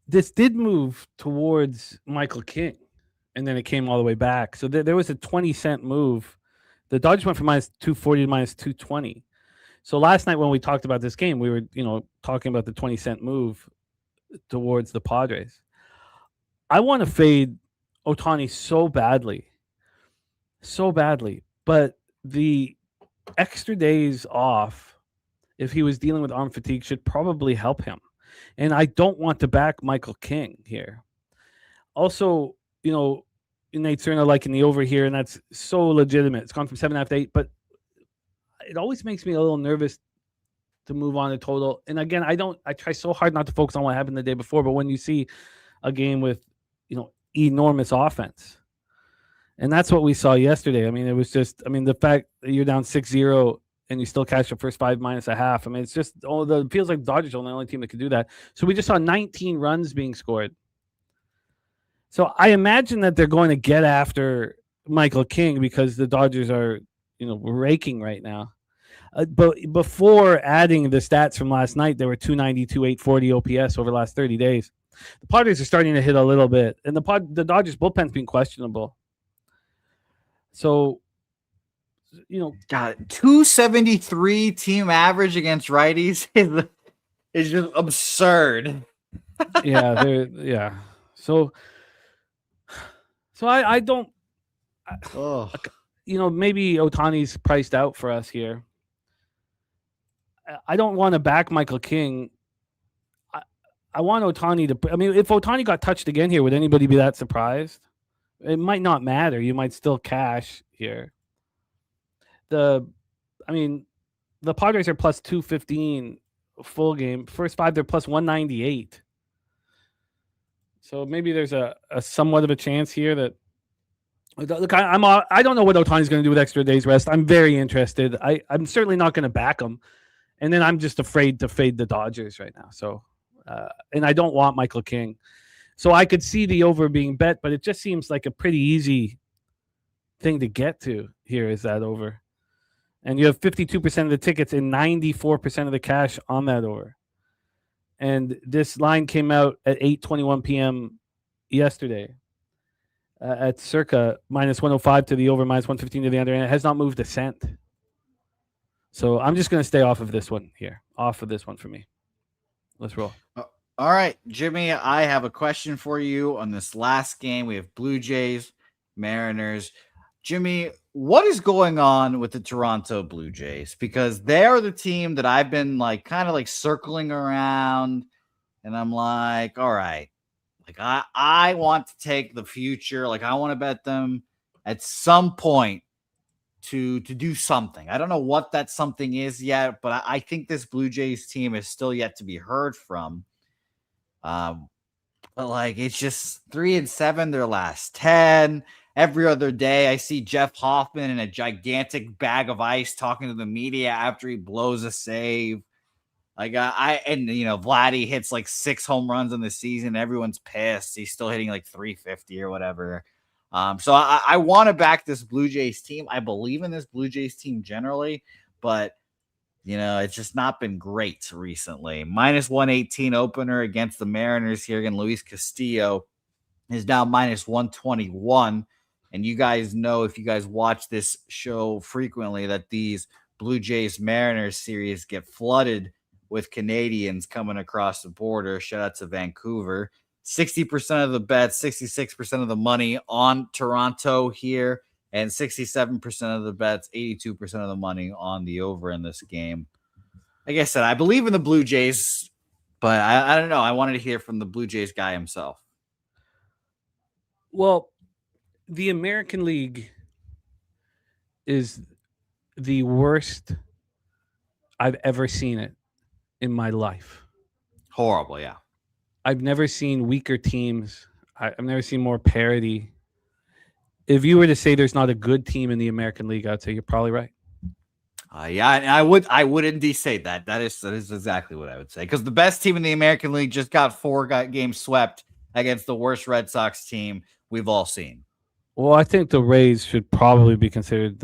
This did move towards Michael King, and then it came all the way back. So there was a 20-cent move. The Dodgers went from minus 240 to minus 220. So last night when we talked about this game, we were, talking about the 20-cent move towards the Padres. I want to fade Ohtani so badly, but the extra days off, if he was dealing with arm fatigue, should probably help him. And I don't want to back Michael King here. Also, Nate Cerna liking the over here, and that's so legitimate. It's gone from 7.5 to 8, but it always makes me a little nervous to move on the total. And again, I try so hard not to focus on what happened the day before, but when you see a game with, enormous offense, and that's what we saw yesterday. I mean, it was just, the fact that you're down 6-0 and you still catch the first 5 minus a half. I mean, it's just, it feels like the Dodgers are the only team that could do that. So we just saw 19 runs being scored. So I imagine that they're going to get after Michael King because the Dodgers are, raking right now. But before adding the stats from last night, they were 292, 840 OPS over the last 30 days. The Padres are starting to hit a little bit, and the Dodgers bullpen's been questionable. So, God, 273 team average against righties is just absurd. Yeah. So I don't. Maybe Ohtani's priced out for us here. I don't want to back Michael King. I want Ohtani to. If Ohtani got touched again here, would anybody be that surprised? It might not matter. You might still cash here. The Padres are plus 215 full game. First 5, they're plus 198. So maybe there's a somewhat of a chance here that. Look, I don't know what Ohtani's going to do with extra days rest. I'm very interested. I'm certainly not going to back him, and then I'm just afraid to fade the Dodgers right now. So, and I don't want Michael King, so I could see the over being bet, but it just seems like a pretty easy thing to get to here. Is that over? And you have 52% of the tickets and 94% of the cash on that over. And this line came out at 8:21 p.m. yesterday. At circa minus 105 to the over, minus 115 to the under, and it has not moved a cent. So I'm just going to stay off of this one here. Off of this one for me. Let's roll. All right, Jimmy, I have a question for you on this last game. We have Blue Jays, Mariners. Jimmy, what is going on with the Toronto Blue Jays? Because they are the team that I've been kind of circling around, and I'm like, all right. I want to take the future. I want to bet them at some point to do something. I don't know what that something is yet, but I think this Blue Jays team is still yet to be heard from. But it's just 3-7 their last 10. Every other day, I see Jeff Hoffman in a gigantic bag of ice talking to the media after he blows a save. Vladdy hits 6 home runs in the season. Everyone's pissed. He's still hitting 350 or whatever. So I want to back this Blue Jays team. I believe in this Blue Jays team generally, but it's just not been great recently. Minus 118 opener against the Mariners here again. Luis Castillo is now minus 121. And you guys know, if you guys watch this show frequently, that these Blue Jays Mariners series get flooded with Canadians coming across the border. Shout out to Vancouver. 60% of the bets, 66% of the money on Toronto here, and 67% of the bets, 82% of the money on the over in this game. Like I said, I believe in the Blue Jays, but I don't know. I wanted to hear from the Blue Jays guy himself. Well, the American League is the worst I've ever seen it in my life. Horrible, yeah. I've never seen weaker teams. I've never seen more parity. If you were to say there's not a good team in the American League, I'd say you're probably right. Yeah, and I would indeed say that. That is exactly what I would say. Because the best team in the American League just got 4 games swept against the worst Red Sox team we've all seen. Well, I think the Rays should probably be considered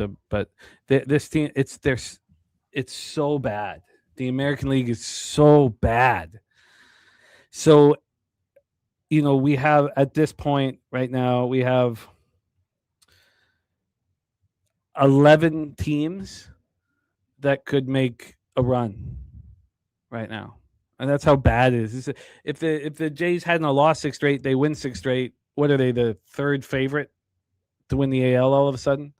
this team, it's so bad. The American League is so bad. So, we have at this point right now, we have 11 teams that could make a run right now. And that's how bad it is. If the Jays hadn't lost 6 straight, they win 6 straight. What are they, the 3rd favorite to win the AL all of a sudden?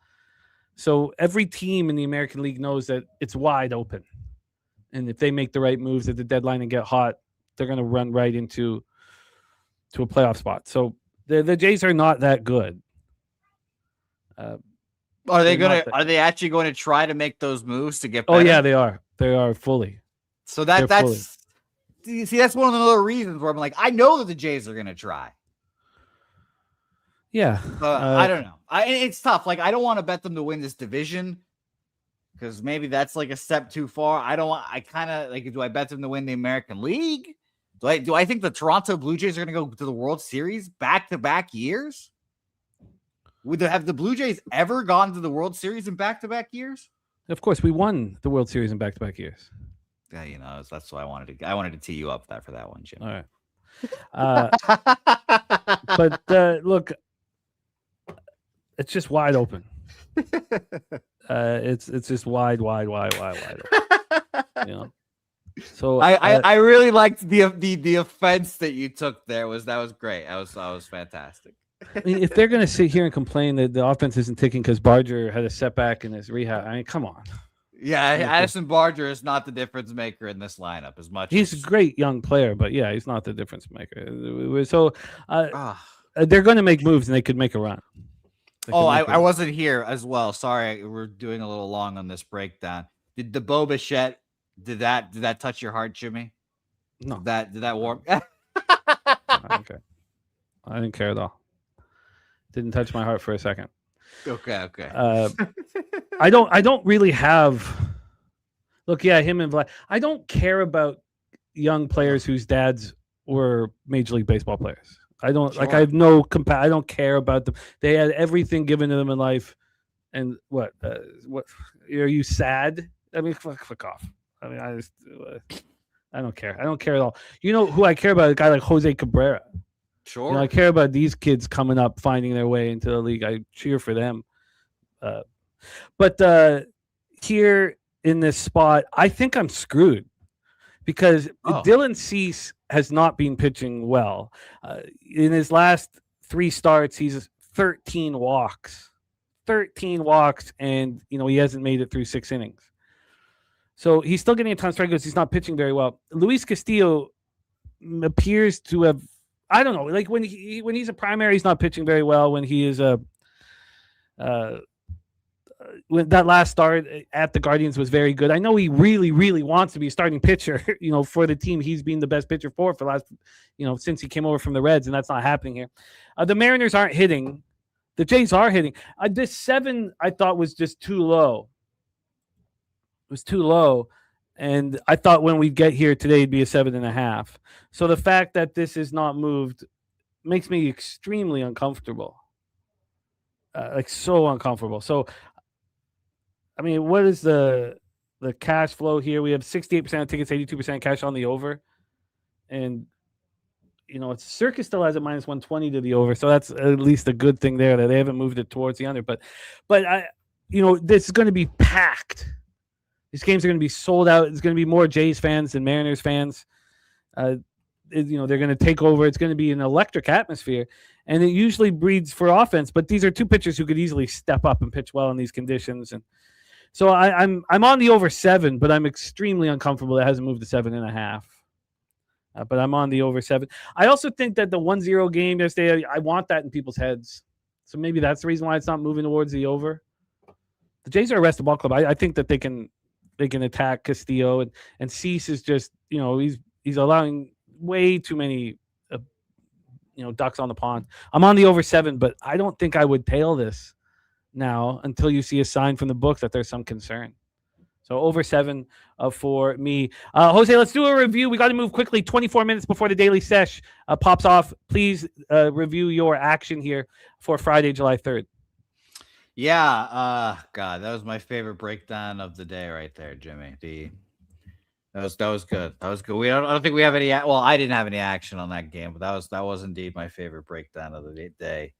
So every team in the American League knows that it's wide open. And if they make the right moves at the deadline and get hot, they're going to run right into a playoff spot. So the Jays are not that good. Are they actually going to try to make those moves to get better? Oh yeah, they are. They are fully. So They're fully. that's you see, that's one of the other reasons where I'm like, I know that the Jays are gonna try. Yeah. I don't know. It's tough. Like, I don't want to bet them to win this division because maybe that's like a step too far. I kind of like, do I bet them to win the American League? Do I think the Toronto Blue Jays are going to go to the World Series back-to-back years? Have the Blue Jays ever gone to the World Series in back-to-back years? Of course, we won the World Series in back-to-back years. Yeah, that's why I wanted to tee you up for that one, Jim. All right. But look, it's just wide open. It's just wide open. You know. So I really liked the offense that you took there. That was great. That was fantastic. I mean, if they're going to sit here and complain that the offense isn't ticking because Barger had a setback in his rehab, I mean, come on. Yeah, Addison Barger is not the difference maker in this lineup as much. He's a great young player, but yeah, he's not the difference maker. So they're going to make moves and they could make a run. I wasn't here as well. Sorry, we're doing a little long on this breakdown. Did the Bo Bichette, did that touch your heart, Jimmy? No. Did that warm? Okay. I didn't care at all. Didn't touch my heart for a second. Okay. I don't really have. Look, yeah, him and Vlad. I don't care about young players whose dads were Major League Baseball players. I don't like. I have no I don't care about them. They had everything given to them in life, and what? What? Are you sad? I mean, fuck off. I mean, I don't care. I don't care at all. You know who I care about? A guy like Jose Cabrera. Sure. You know, I care about these kids coming up, finding their way into the league. I cheer for them. But here in this spot, I think I'm screwed because Dylan Cease has not been pitching well. In his last 3 starts, he's 13 walks. 13 walks, and he hasn't made it through 6 innings. So he's still getting a ton of strikeouts. He's not pitching very well. Luis Castillo appears to have, I don't know, like when he's a primary, he's not pitching very well. When he is when that last start at the Guardians was very good. I know he really, really wants to be a starting pitcher, for the team. He's been the best pitcher for the last, since he came over from the Reds, and that's not happening here. The Mariners aren't hitting. The Jays are hitting. This 7 I thought was just too low. It was too low. And I thought when we get here today, it'd be a 7.5. So the fact that this is not moved makes me extremely uncomfortable. So uncomfortable. So, I mean, what is the cash flow here? We have 68% of tickets, 82% cash on the over. And, it's Circus still has a minus 120 to the over. So that's at least a good thing there that they haven't moved it towards the under. But this is going to be packed. These games are going to be sold out. It's going to be more Jays fans than Mariners fans. They're going to take over. It's going to be an electric atmosphere, and it usually breeds for offense. But these are 2 pitchers who could easily step up and pitch well in these conditions. And so I'm on the over 7, but I'm extremely uncomfortable. It hasn't moved to 7.5. But I'm on the over 7. I also think that the 1-0 game yesterday, I want that in people's heads. So maybe that's the reason why it's not moving towards the over. The Jays are a rest of ball club. I think that they can attack Castillo, and Cease is just, he's allowing way too many, ducks on the pond. I'm on the over 7, but I don't think I would tail this now until you see a sign from the books that there's some concern. So over 7 for me. Jose, let's do a review. We got to move quickly. 24 minutes before the daily sesh pops off. Please review your action here for Friday, July 3rd. Yeah, God, that was my favorite breakdown of the day right there, Jimmy. That was good. That was good. I don't think we have any. Well, I didn't have any action on that game, but that was indeed my favorite breakdown of the day.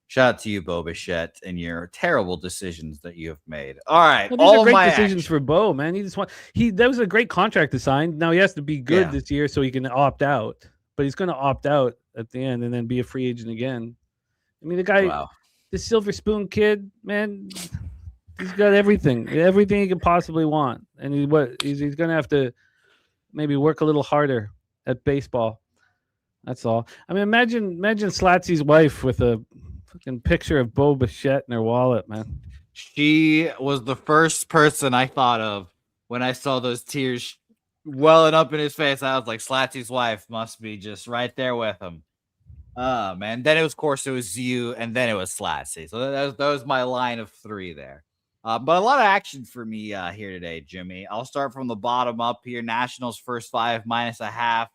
Shout out to you, Bo Bichette, and your terrible decisions that you have made. All right, well, these are great decisions for Bo, man. That was a great contract to sign. Now he has to be good this year so he can opt out, but he's going to opt out at the end and then be a free agent again. I mean, the guy. Wow. The Silver Spoon kid, man, he's got everything he can possibly want. And he's going to have to maybe work a little harder at baseball. That's all. I mean, imagine Slatsy's wife with a fucking picture of Bo Bichette in her wallet, man. She was the first person I thought of when I saw those tears welling up in his face. I was like, Slatsy's wife must be just right there with him. Man. Then it was, of course, it was you, and then it was Slatsy. So that was my line of three there. But a lot of action for me here today, Jimmy. I'll start from the bottom up here. Nationals first 5 -0.5,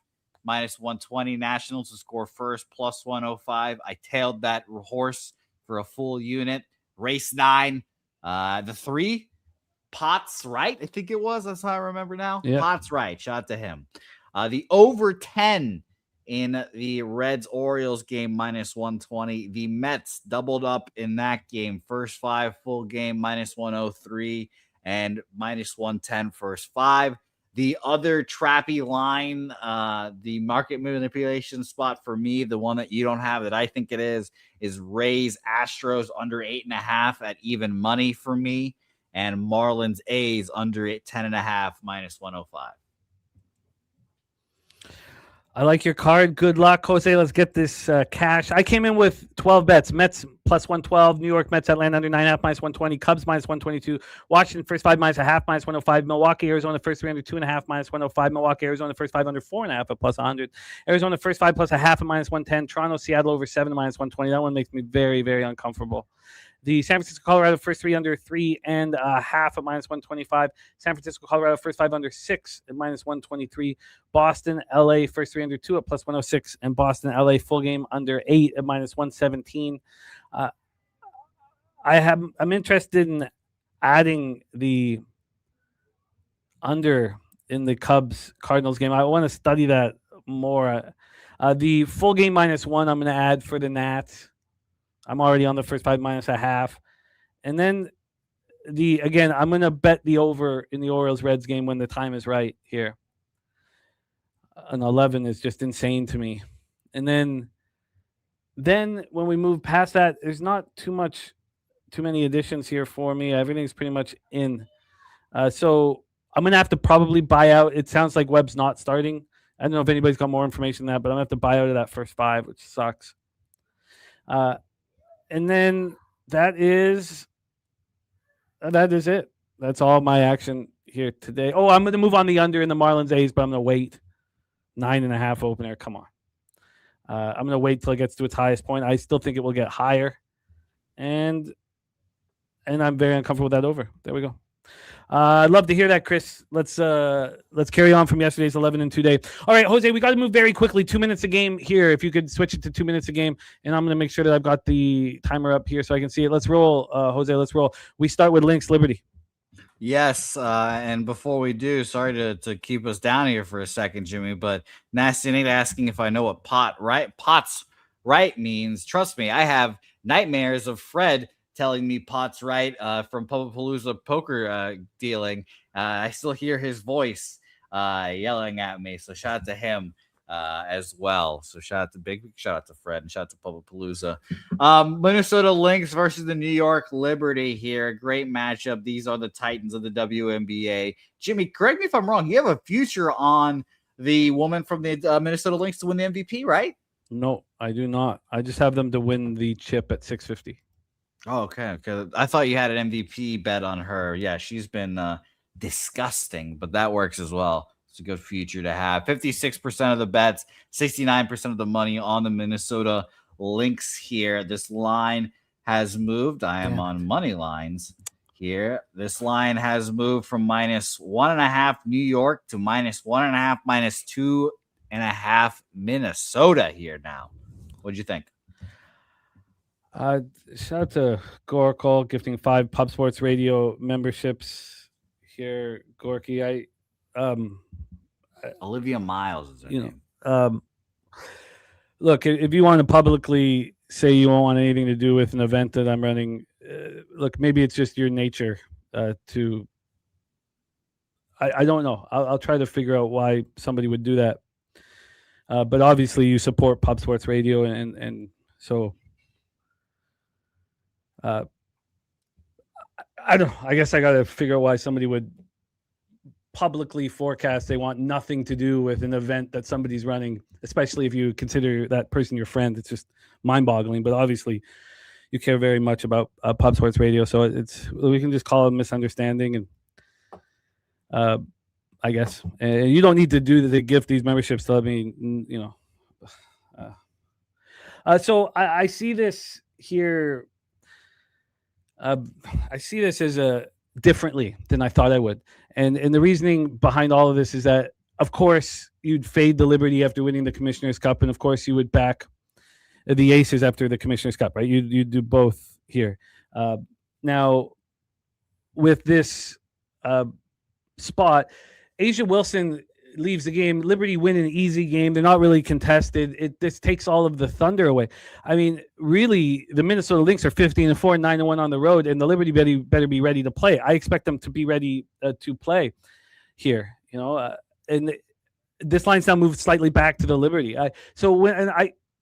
-120. Nationals to score first plus 105. I tailed that horse for a full unit. Race 9, the 3. Potts right, I think it was. That's how I remember now. Yeah. Potts right. Shout out to him. The over 10 in the Reds-Orioles game, -120. The Mets doubled up in that game. First 5 full game, -103 and -110 first 5. The other trappy line, the market manipulation spot for me, the one that you don't have that I think it is Rays-Astros under 8.5 at even money for me, and Marlins-A's under 10.5 -105. I like your card. Good luck, Jose. Let's get this cash. I came in with 12 bets. Mets plus 112. New York Mets, Atlanta under 9.5 -120. Cubs -122. Washington first 5 -0.5 -105. Milwaukee, Arizona first 3 under 2.5 -105. Milwaukee, Arizona first 5 under 4.5 at plus 100. Arizona first 5 plus 0.5 at -110. Toronto, Seattle over 7 -120. That one makes me very, very uncomfortable. The San Francisco, Colorado first 3 under 3.5 at -125. San Francisco, Colorado first 5 under 6 at -123. Boston, LA first 3 under 2 at plus 106, and Boston, LA full game under 8 at -117. I'm interested in adding the under in the Cubs Cardinals game. I want to study that more. The full game -1 I'm going to add for the Nats. I'm already on the first 5 -0.5. And then I'm going to bet the over in the Orioles-Reds game when the time is right here. An 11 is just insane to me. And then when we move past that, there's not too many additions here for me. Everything's pretty much in. So I'm going to have to probably buy out. It sounds like Webb's not starting. I don't know if anybody's got more information than that, but I'm going to have to buy out of that first 5, which sucks. And then that is it. That's all my action here today. Oh, I'm going to move on the under in the Marlins A's, but I'm going to wait. 9.5 opener. Come on. I'm going to wait till it gets to its highest point. I still think it will get higher. And I'm very uncomfortable with that over. There we go. I'd love to hear that, Chris. Let's carry on from yesterday's 11-2 day. All right, Jose, we got to move very quickly. 2 minutes a game here. If you could switch it to 2 minutes a game, and I'm going to make sure that I've got the timer up here so I can see it. Let's roll, Jose. Let's roll. We start with Lynx Liberty. Yes, and before we do, sorry to keep us down here for a second, Jimmy, but Nasty Nate asking if I know what Potts right means. Trust me, I have nightmares of Fred telling me Potts right from Palooza poker dealing. I still hear his voice yelling at me, so shout out to him as well. So shout out to Fred, and shout out to Palooza. Minnesota Lynx versus the New York Liberty here. Great matchup. These are the Titans of the WNBA. Jimmy, correct me if I'm wrong. You have a future on the woman from the Minnesota Lynx to win the MVP, right? No, I do not. I just have them to win the chip at 650. Oh, okay. I thought you had an MVP bet on her. Yeah, she's been disgusting, but that works as well. It's a good future to have. 56% of the bets, 69% of the money on the Minnesota Lynx here. This line has moved. I am on money lines here. This line has moved from -1.5 New York to -1.5, -2.5 Minnesota here now. What'd you think? Shout out to Gorkle gifting 5 Pub Sports Radio memberships here. Gorky, Olivia Miles is her name. Look, if you want to publicly say you don't want anything to do with an event that I'm running, look, maybe it's just your nature to. I don't know. I'll try to figure out why somebody would do that. But obviously, you support Pub Sports Radio, and so. I don't know. I guess I got to figure out why somebody would publicly forecast they want nothing to do with an event that somebody's running, especially if you consider that person your friend. It's just mind-boggling. But obviously, you care very much about Pub Sports Radio, so we can just call it a misunderstanding. And I guess. And you don't need to do the gift these memberships to let me, so I see this here. I see this as differently than I thought I would. And the reasoning behind all of this is that, of course, you'd fade the Liberty after winning the Commissioner's Cup. And of course, you would back the Aces after the Commissioner's Cup, right? You do both here. Now, with this spot, Asia Wilson leaves the game. Liberty win an easy game. They're not really contested. This takes all of the thunder away. I mean, really, the Minnesota Lynx are 15-4, 9-1 on the road, and the Liberty better be ready to play. I expect them to be ready to play here. And this line's now moved slightly back to the Liberty. I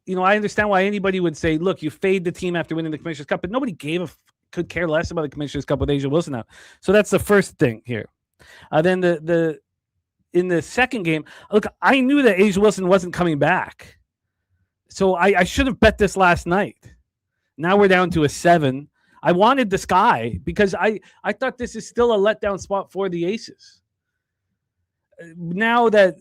understand why anybody would say, look, you fade the team after winning the Commissioner's Cup, but nobody could care less about the Commissioner's Cup with Asia Wilson now. So that's the first thing here. Then in the second game, look, I knew that Asia Wilson wasn't coming back. So I should have bet this last night. Now we're down to a 7. I wanted the Sky because I thought this is still a letdown spot for the Aces. Now that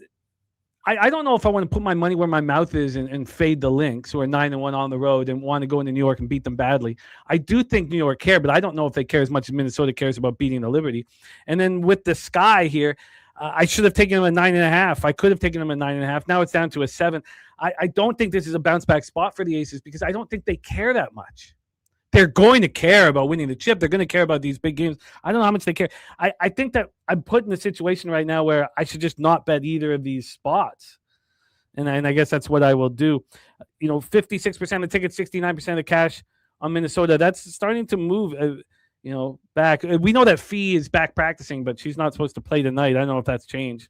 I don't know if I want to put my money where my mouth is and fade the Lynx, who are 9-1 on the road and want to go into New York and beat them badly. I do think New York care, but I don't know if they care as much as Minnesota cares about beating the Liberty. And then with the Sky here, I should have taken them at 9.5. I could have taken them at 9.5. Now it's down to a 7. I don't think this is a bounce back spot for the Aces because I don't think they care that much. They're going to care about winning the chip. They're going to care about these big games. I don't know how much they care. I think that I'm put in a situation right now where I should just not bet either of these spots. And I guess that's what I will do. 56% of tickets, 69% of cash on Minnesota. That's starting to move, back. We know that Fee is back practicing, but she's not supposed to play tonight. I don't know if that's changed.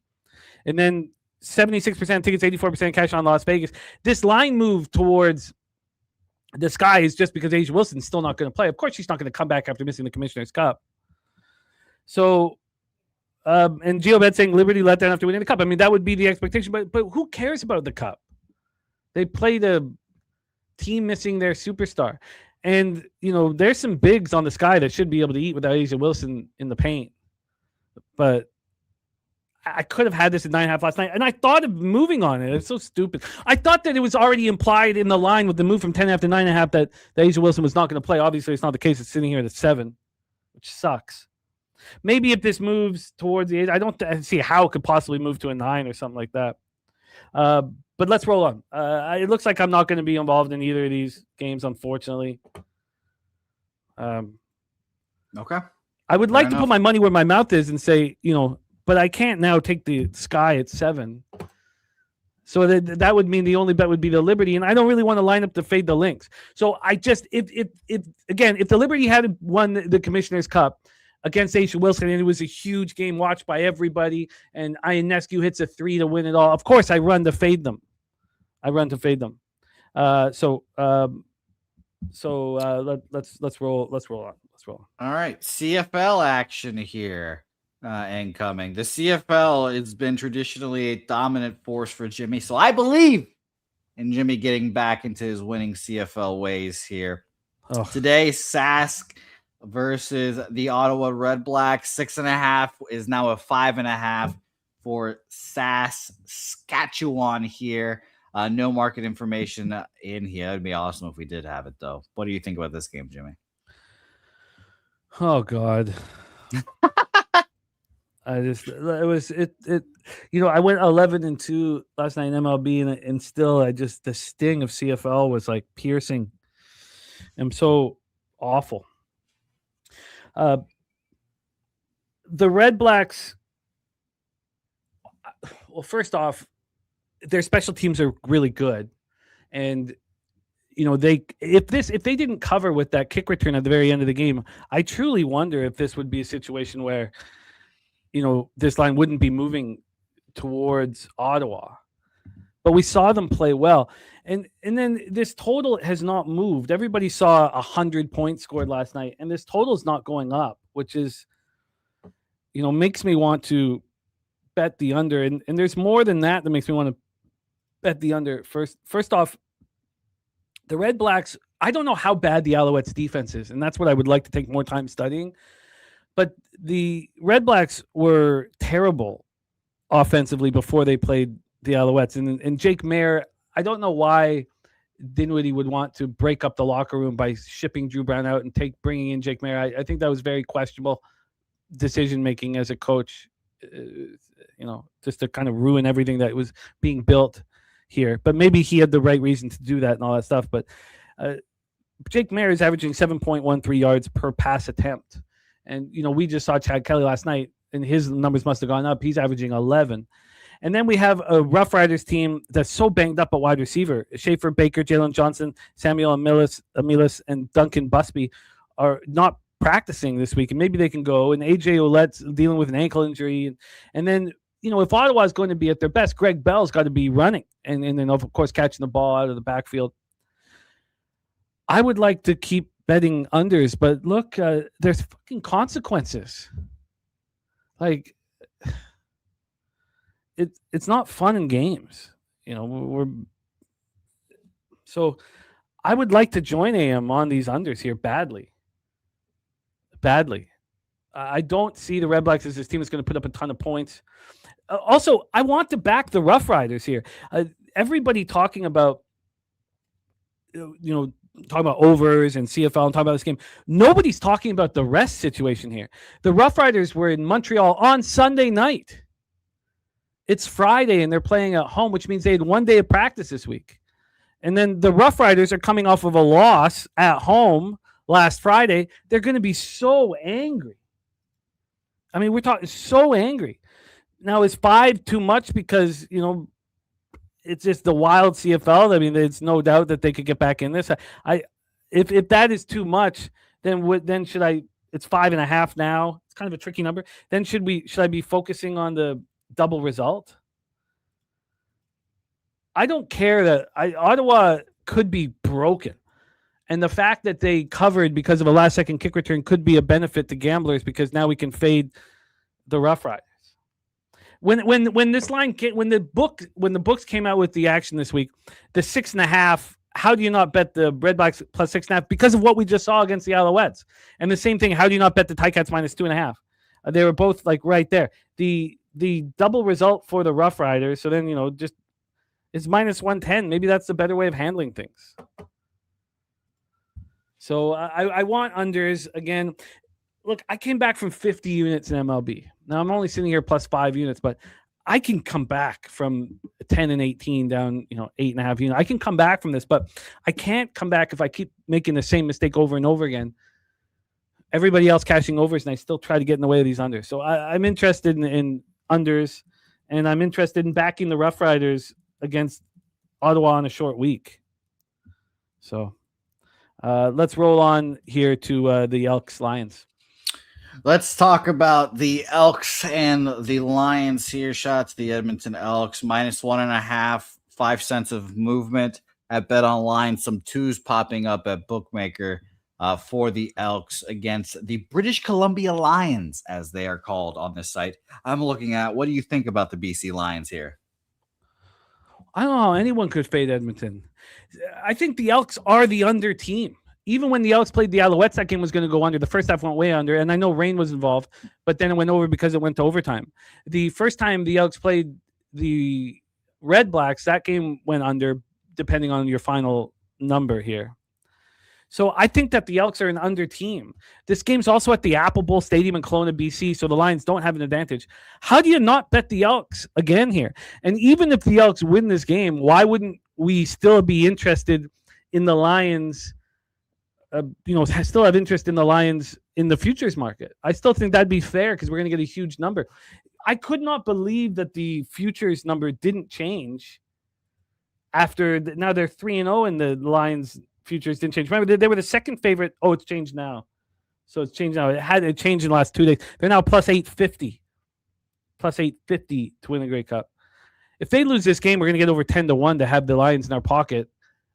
And then 76% of tickets, 84% cash on Las Vegas. This line move towards the Sky is just because Asia Wilson's still not going to play. Of course, she's not going to come back after missing the Commissioner's Cup. So, and GeoBet saying Liberty let down after winning the Cup. I mean, that would be the expectation, but who cares about the Cup? They played a team missing their superstar. And, there's some bigs on the Sky that should be able to eat without Asia Wilson in the paint. But I could have had this at 9.5 last night, and I thought of moving on it. It's so stupid. I thought that it was already implied in the line with the move from 10.5 to 9.5 that Asia Wilson was not going to play. Obviously, it's not the case. It's sitting here at a 7, which sucks. Maybe if this moves towards the 8, I don't see how it could possibly move to a 9 or something like that. But let's roll on. It looks like I'm not going to be involved in either of these games, unfortunately. Okay. I would like to put my money where my mouth is and say, but I can't now take the Sky at 7. So that would mean the only bet would be the Liberty, and I don't really want to line up to fade the Lynx. So I just, if the Liberty had won the Commissioner's Cup against Asia Wilson, and it was a huge game watched by everybody, and Ionescu hits a 3 to win it all, of course I run to fade them. Let's roll on. Let's roll on. All right, CFL action here. Incoming. The CFL has been traditionally a dominant force for Jimmy, so I believe in Jimmy getting back into his winning CFL ways here. Today, Sask versus the Ottawa Red Blacks. 6.5 is now a 5.5 for Saskatchewan here. No market information in here. It'd be awesome if we did have it, though. What do you think about this game, Jimmy? Oh God. I went 11-2 last night in MLB, and still, the sting of CFL was like piercing. I'm so awful. The Red Blacks. Well, first off, their special teams are really good, and if they didn't cover with that kick return at the very end of the game, I truly wonder if this would be a situation where this line wouldn't be moving towards Ottawa. But we saw them play well. And then this total has not moved. Everybody saw 100 points scored last night, and this total is not going up, which is, makes me want to bet the under. And there's more than that makes me want to bet the under. First off, the Red Blacks, I don't know how bad the Alouettes defense is, and that's what I would like to take more time studying. But the Red Blacks were terrible offensively before they played the Alouettes. And Jake Mayer, I don't know why Dinwiddie would want to break up the locker room by shipping Drew Brown out and bringing in Jake Mayer. I think that was very questionable decision making as a coach, just to kind of ruin everything that was being built here. But maybe he had the right reason to do that and all that stuff. But Jake Mayer is averaging 7.13 yards per pass attempt. And, we just saw Chad Kelly last night, and his numbers must have gone up. He's averaging 11. And then we have a Rough Riders team that's so banged up at wide receiver. Schaefer Baker, Jalen Johnson, Samuel Amilis, and Duncan Busby are not practicing this week, and maybe they can go. And AJ Ouellette's dealing with an ankle injury. And then, if Ottawa is going to be at their best, Greg Bell's got to be running and then, of course, catching the ball out of the backfield. I would like to keep betting unders, but look, there's fucking consequences. Like, it's not fun in games. So I would like to join AM on these unders here badly. I don't see the Red Blacks as this team is going to put up a ton of points. Also, I want to back the Rough Riders here. Everybody talking about, talking about overs and CFL and talking about this game. Nobody's talking about the rest situation here. The Rough Riders were in Montreal on Sunday night. It's Friday and they're playing at home, which means they had 1 day of practice this week. And then the Rough Riders are coming off of a loss at home last Friday. They're going to be so angry. I mean, we're talking so angry. Now, is 5 too much because, it's just the wild CFL? I mean, there's no doubt that they could get back in this. If that is too much, then should I? It's 5.5 now. It's kind of a tricky number. Then should I be focusing on the double result? I don't care that Ottawa could be broken. And the fact that they covered because of a last-second kick return could be a benefit to gamblers because now we can fade the Rough Riders. When this line when the books came out with the action this week, the 6.5. How do you not bet the Red Blacks plus 6.5 because of what we just saw against the Alouettes? And the same thing. How do you not bet the Ticats minus 2.5? They were both like right there. The double result for the Rough Riders. So then just it's minus 110. Maybe that's the better way of handling things. So I want unders again. Look, I came back from 50 units in MLB. Now I'm only sitting here plus 5 units, but I can come back from 10 and 18 down, 8.5 units. I can come back from this, but I can't come back if I keep making the same mistake over and over again. Everybody else cashing overs, and I still try to get in the way of these unders. So I'm interested in unders, and I'm interested in backing the Rough Riders against Ottawa on a short week. So let's roll on here to the Elks Lions. Let's talk about the Elks and the Lions here. Shots the Edmonton Elks minus 1.5, 5 cents of movement at Bet Online. Some twos popping up at Bookmaker for the Elks against the British Columbia Lions, as they are called on this site. I'm looking at. What do you think about the BC Lions here? I don't know how anyone could fade Edmonton. I think the Elks are the under team. Even when the Elks played the Alouettes, that game was going to go under. The first half went way under, and I know rain was involved, but then it went over because it went to overtime. The first time the Elks played the Red Blacks, that game went under, depending on your final number here. So I think that the Elks are an under team. This game's also at the Apple Bowl Stadium in Kelowna, BC, so the Lions don't have an advantage. How do you not bet the Elks again here? And even if the Elks win this game, why wouldn't we still be interested in the Lions? Still have interest in the Lions in the futures market. I still think that'd be fair because we're going to get a huge number. I could not believe that the futures number didn't change after. Now they're 3-0 and the Lions futures didn't change. Remember, they were the second favorite. Oh, it's changed now. So it's changed now. It changed in the last 2 days. They're now plus 850. Plus 850 to win the Grey Cup. If they lose this game, we're going to get over 10-1 to have the Lions in our pocket.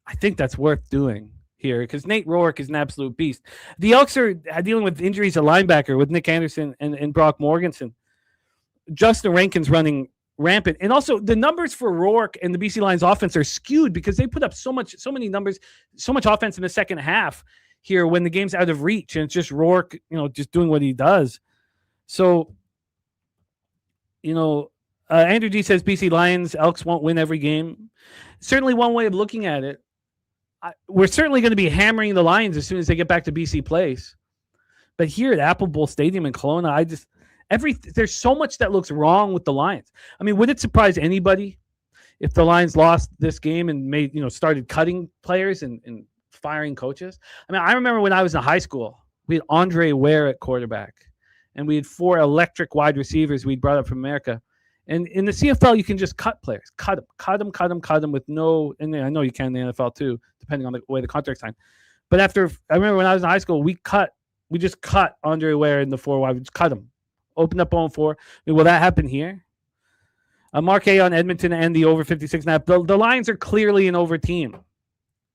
I think that's worth doing here because Nate Rourke is an absolute beast. The Elks are dealing with injuries at linebacker with Nick Anderson and Brock Morganson. Justin Rankin's running rampant. And also the numbers for Rourke and the BC Lions offense are skewed because they put up so many numbers, so much offense in the second half here when the game's out of reach. And it's just Rourke, just doing what he does. So, Andrew G says BC Lions, Elks won't win every game. Certainly one way of looking at it. We're certainly going to be hammering the Lions as soon as they get back to BC Place. But here at Apple Bowl Stadium in Kelowna, there's so much that looks wrong with the Lions. I mean, would it surprise anybody if the Lions lost this game and started cutting players and firing coaches? I mean, I remember when I was in high school, we had Andre Ware at quarterback, and we had 4 electric wide receivers we'd brought up from America. And in the CFL, you can just cut players, cut them with no. And I know you can in the NFL too, depending on the way the contract's signed. But I remember when I was in high school, we just cut Andre Ware in the 4 wide. We just cut him, opened up 0-4. I mean, will that happen here? Mark A on Edmonton and the over 56.5. The Lions are clearly an over team.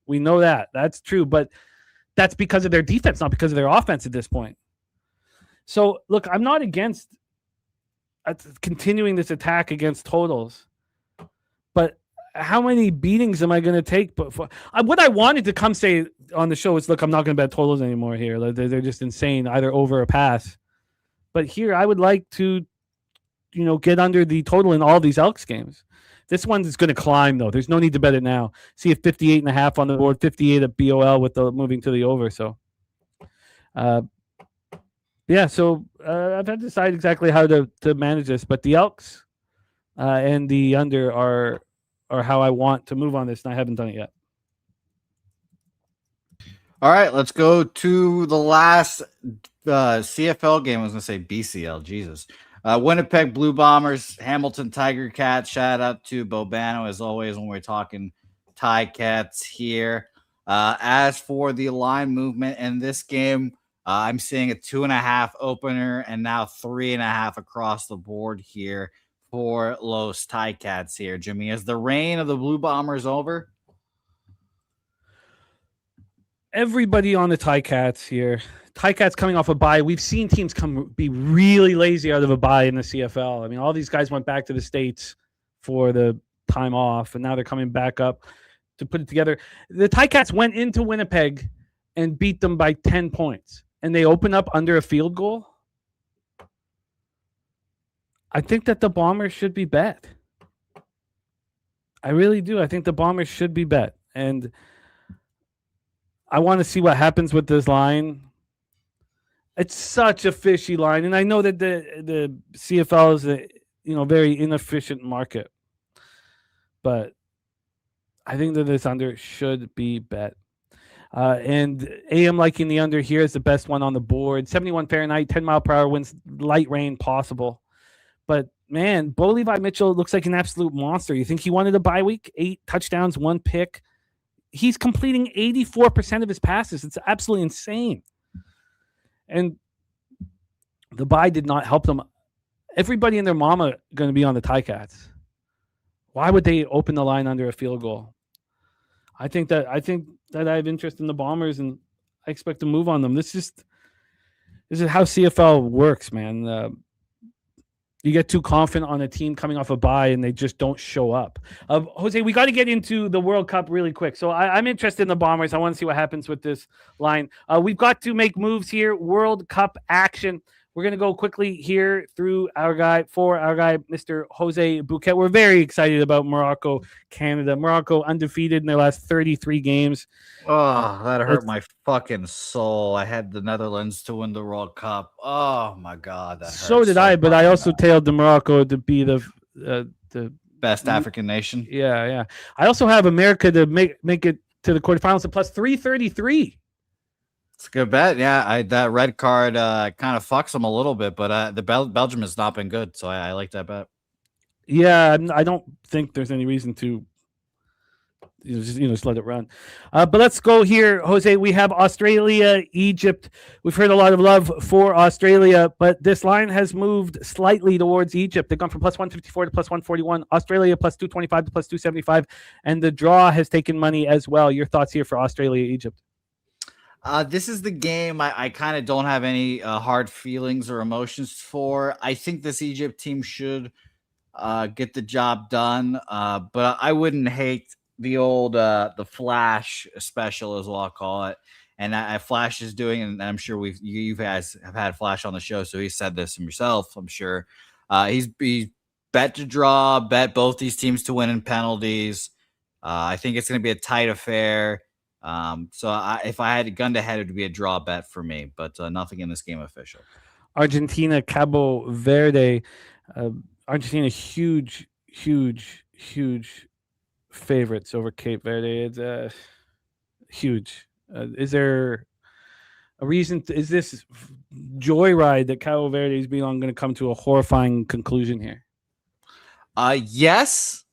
We know that. That's true, but that's because of their defense, not because of their offense at this point. So, look, I'm not against continuing this attack against totals, but how many beatings am I going to take? But what I wanted to come say on the show is, look, I'm not going to bet totals anymore here. They're just insane, either over or pass. But here, I would like to, get under the total in all these Elks games. This one is going to climb, though. There's no need to bet it now. See if 58.5 on the board, 58 at BOL with the moving to the over. So, I've had to decide exactly how to manage this. But the Elks and the under are how I want to move on this, and I haven't done it yet. All right, let's go to the last CFL game. I was going to say BCL, Jesus. Winnipeg Blue Bombers, Hamilton Tiger Cats. Shout out to Bobano, as always, when we're talking Ticats here. As for the line movement in this game, I'm seeing a 2.5 opener and now 3.5 across the board here for Los Ticats here. Jimmy, is the reign of the Blue Bombers over? Everybody on the Ticats here. Ticats coming off a bye. We've seen teams be really lazy out of a bye in the CFL. I mean, all these guys went back to the States for the time off, and now they're coming back up to put it together. The Ticats went into Winnipeg and beat them by 10 points, and they open up under a field goal. I think that the Bombers should be bet. I really do. I think the Bombers should be bet. And I want to see what happens with this line. It's such a fishy line, and I know that the CFL is a very inefficient market, but I think that this under should be bet. And AM liking the under here is the best one on the board. 71 Fahrenheit, 10 mile per hour winds, light rain possible. But man, Bo Levi Mitchell looks like an absolute monster. You think he wanted a bye week? 8 touchdowns, 1 pick. He's completing 84% of his passes. It's absolutely insane. And the bye did not help them. Everybody and their mama going to be on the Ticats. Why would they open the line under a field goal? I think that I have interest in the Bombers, and I expect to move on them. This is how CFL works, man. You get too confident on a team coming off a bye, and they just don't show up. Jose, we got to get into the World Cup really quick. So I'm interested in the Bombers. I want to see what happens with this line. We've got to make moves here. World Cup action. We're going to go quickly here through our guy, Mr. Jose Bouquet. We're very excited about Morocco, Canada. Morocco undefeated in their last 33 games. Oh, that hurt my fucking soul. I had the Netherlands to win the World Cup. Oh, my God. So did I, but I also tailed the Morocco to be the best African nation. Yeah. I also have America to make it to the quarterfinals at plus 333. It's a good bet. Yeah, that red card kind of fucks them a little bit, but the Belgium has not been good, so I like that bet. Yeah, I don't think there's any reason to just let it run. But let's go here, Jose. We have Australia, Egypt. We've heard a lot of love for Australia, but this line has moved slightly towards Egypt. They've gone from plus 154 to plus 141. Australia plus 225 to plus 275, and the draw has taken money as well. Your thoughts here for Australia, Egypt? This is the game I kind of don't have any hard feelings or emotions for. I think this Egypt team should get the job done, but I wouldn't hate the old the Flash special, as well I'll call it. And Flash is doing, and I'm sure you guys have had Flash on the show, so he said this himself, I'm sure. He's bet to draw, bet both these teams to win in penalties. I think it's going to be a tight affair. So if I had a gun to head, it would be a draw bet for me, but nothing in this game official. Argentina, Cabo Verde. Argentina, huge favorites over Cape Verde. It's huge. Is there a reason? Is this joyride that Cabo Verde is being on going to come to a horrifying conclusion here? Yes.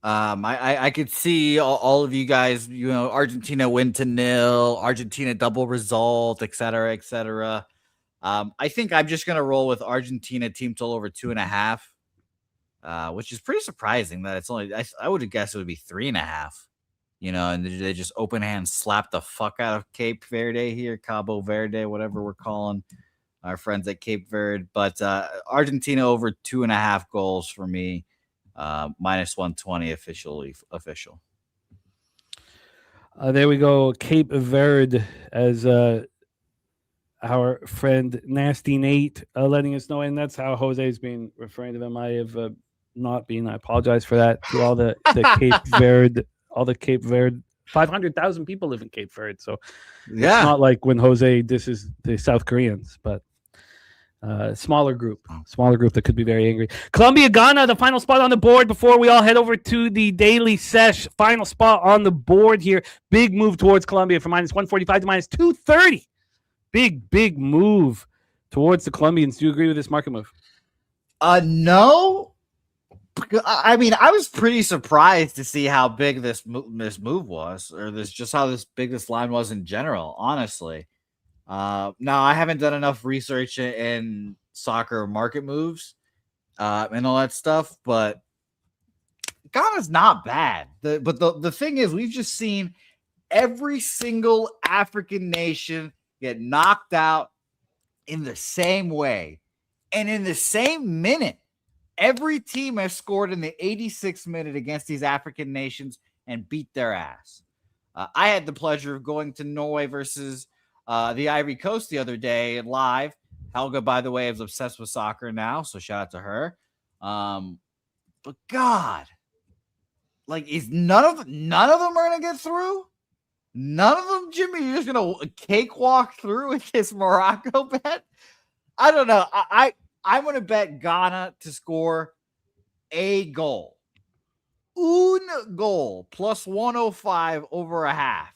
I could see all of you guys, Argentina win to 0, Argentina double result, et cetera, et cetera. I think I'm just going to roll with Argentina team total over 2.5, which is pretty surprising that it's only, I would have guessed it would be 3.5, and they just open hand slap the fuck out of Cape Verde here, Cabo Verde, whatever we're calling our friends at Cape Verde. But Argentina over 2.5 goals for me. Minus 120 official. There we go. Cape Verde, as our friend Nasty Nate letting us know, and that's how Jose's been referring to them. I have not been. I apologize for that to all the Cape Verde, 500,000 people live in Cape Verde, so yeah, it's not like when Jose disses the South Koreans, but. Smaller group that could be very angry. Colombia, Ghana, the final spot on the board before we all head over to the daily sesh. Final spot on the board here. Big move towards Colombia from minus 145 to minus 230. Big move towards the Colombians. Do you agree with this market move? No. I mean, I was pretty surprised to see how big this move was, or how big this line was in general, honestly. Now I haven't done enough research in soccer market moves and all that stuff, but Ghana's not bad. But the thing is, we've just seen every single African nation get knocked out in the same way and in the same minute. Every team has scored in the 86th minute against these African nations and beat their ass. I had the pleasure of going to Norway versus the Ivory Coast the other day live. Helga, by the way, is obsessed with soccer now, so shout out to her. But God, like, is none of them are gonna get through? None of them, Jimmy. You're just gonna cakewalk through with this Morocco bet? I don't know. I'm gonna bet Ghana to score a goal. Un goal plus 105 over a half.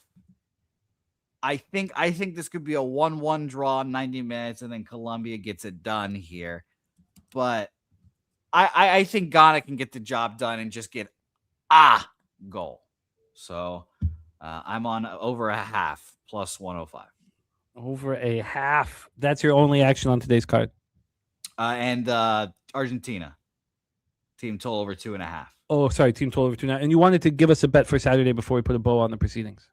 I think this could be a 1-1 draw in 90 minutes, and then Colombia gets it done here. But I think Ghana can get the job done and just get a goal. So I'm on over a half plus 105. Over a half. That's your only action on today's card. And Argentina. Team total over 2.5. Oh, sorry. Team total over 2.5. And you wanted to give us a bet for Saturday before we put a bow on the proceedings.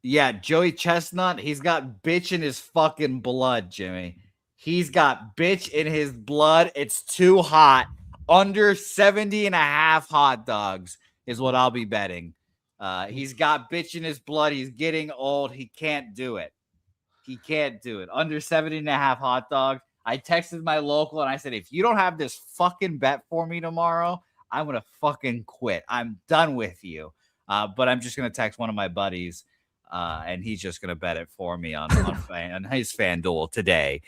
Yeah, Joey Chestnut, he's got bitch in his fucking blood, Jimmy. He's got bitch in his blood. It's too hot. Under 70.5 hot dogs is what I'll be betting. He's got bitch in his blood. He's getting old. He can't do it. Under 70.5 hot dogs. I texted my local and I said, if you don't have this fucking bet for me tomorrow, I'm going to fucking quit. I'm done with you. But I'm just going to text one of my buddies. And he's just going to bet it for me on his FanDuel today.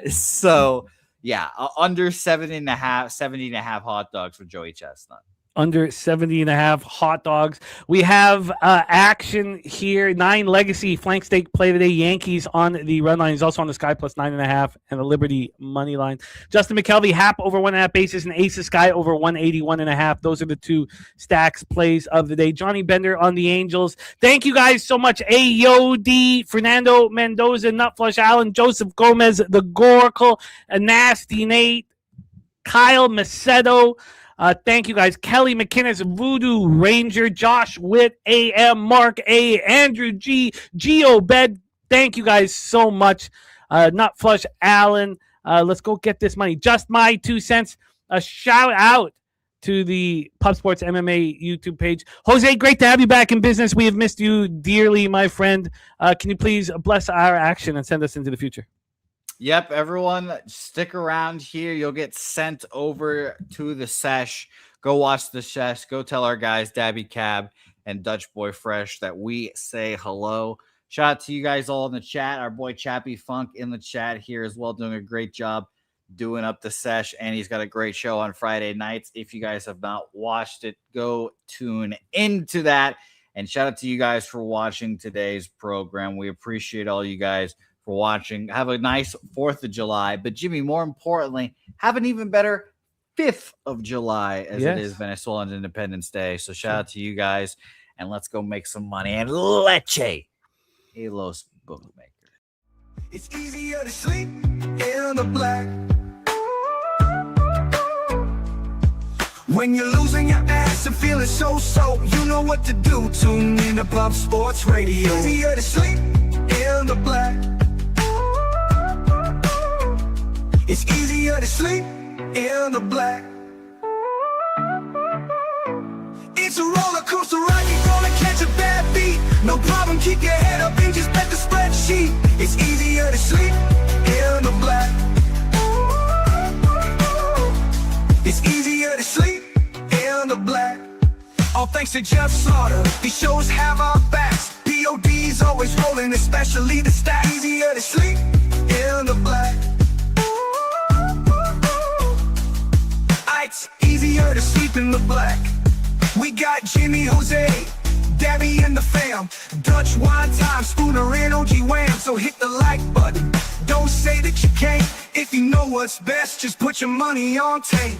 So, yeah, under 70.5 hot dogs for Joey Chestnut. Under 70.5 hot dogs. We have action here. 9 Legacy flank stake play today. Yankees on the run line. He's also on the Sky plus 9.5 and the Liberty money line. Justin McKelvey, Hap over 1.5 bases and Ace of Sky over 181.5. Those are the 2 stacks plays of the day. Johnny Bender on the Angels. Thank you guys so much. AOD, Fernando Mendoza, Nutflush Allen, Joseph Gomez, the Goracle, Nasty Nate, Kyle Macedo. Thank you guys. Kelly McKinnis, Voodoo Ranger, Josh Witt, AM, Mark A, Andrew G, Geo Bed. Thank you guys so much. Nutflush Allen. Let's go get this money. Just my 2 cents. A shout out to the Pub Sports MMA YouTube page. Jose, great to have you back in business. We have missed you dearly, my friend. Can you please bless our action and send us into the future? Yep, everyone, stick around here. You'll get sent over to the sesh. Go watch the sesh. Go tell our guys, Dabby Cab and Dutch Boy Fresh, that we say hello. Shout out to you guys all in the chat. Our boy Chappie Funk in the chat here as well, doing a great job doing up the sesh. And he's got a great show on Friday nights. If you guys have not watched it, go tune into that. And shout out to you guys for watching today's program. We appreciate all you guys for watching. Have a nice 4th of July. But Jimmy, more importantly, have an even better 5th of July as it is Venezuelan Independence Day. So shout out to you guys, and let's go make some money. And leche, Halos bookmaker. It's easier to sleep in the black. When you're losing your ass and feeling so, you know what to do. Tune in to Pop Sports Radio. Easier to sleep in the black. It's easier to sleep in the black. It's a roller coaster ride, you're gonna catch a bad beat. No problem, keep your head up and just bet the spreadsheet. It's easier to sleep in the black. It's easier to sleep in the black. All thanks to Jeff Slaughter, these shows have our backs. POD's always rolling, especially the stats. Easier to sleep in the black. It's easier to sleep in the black. We got Jimmy, Jose, Dabby and the fam, Dutch, Wine Time, Spooner and OG Wham. So hit the like button, don't say that you can't. If you know what's best, just put your money on tape.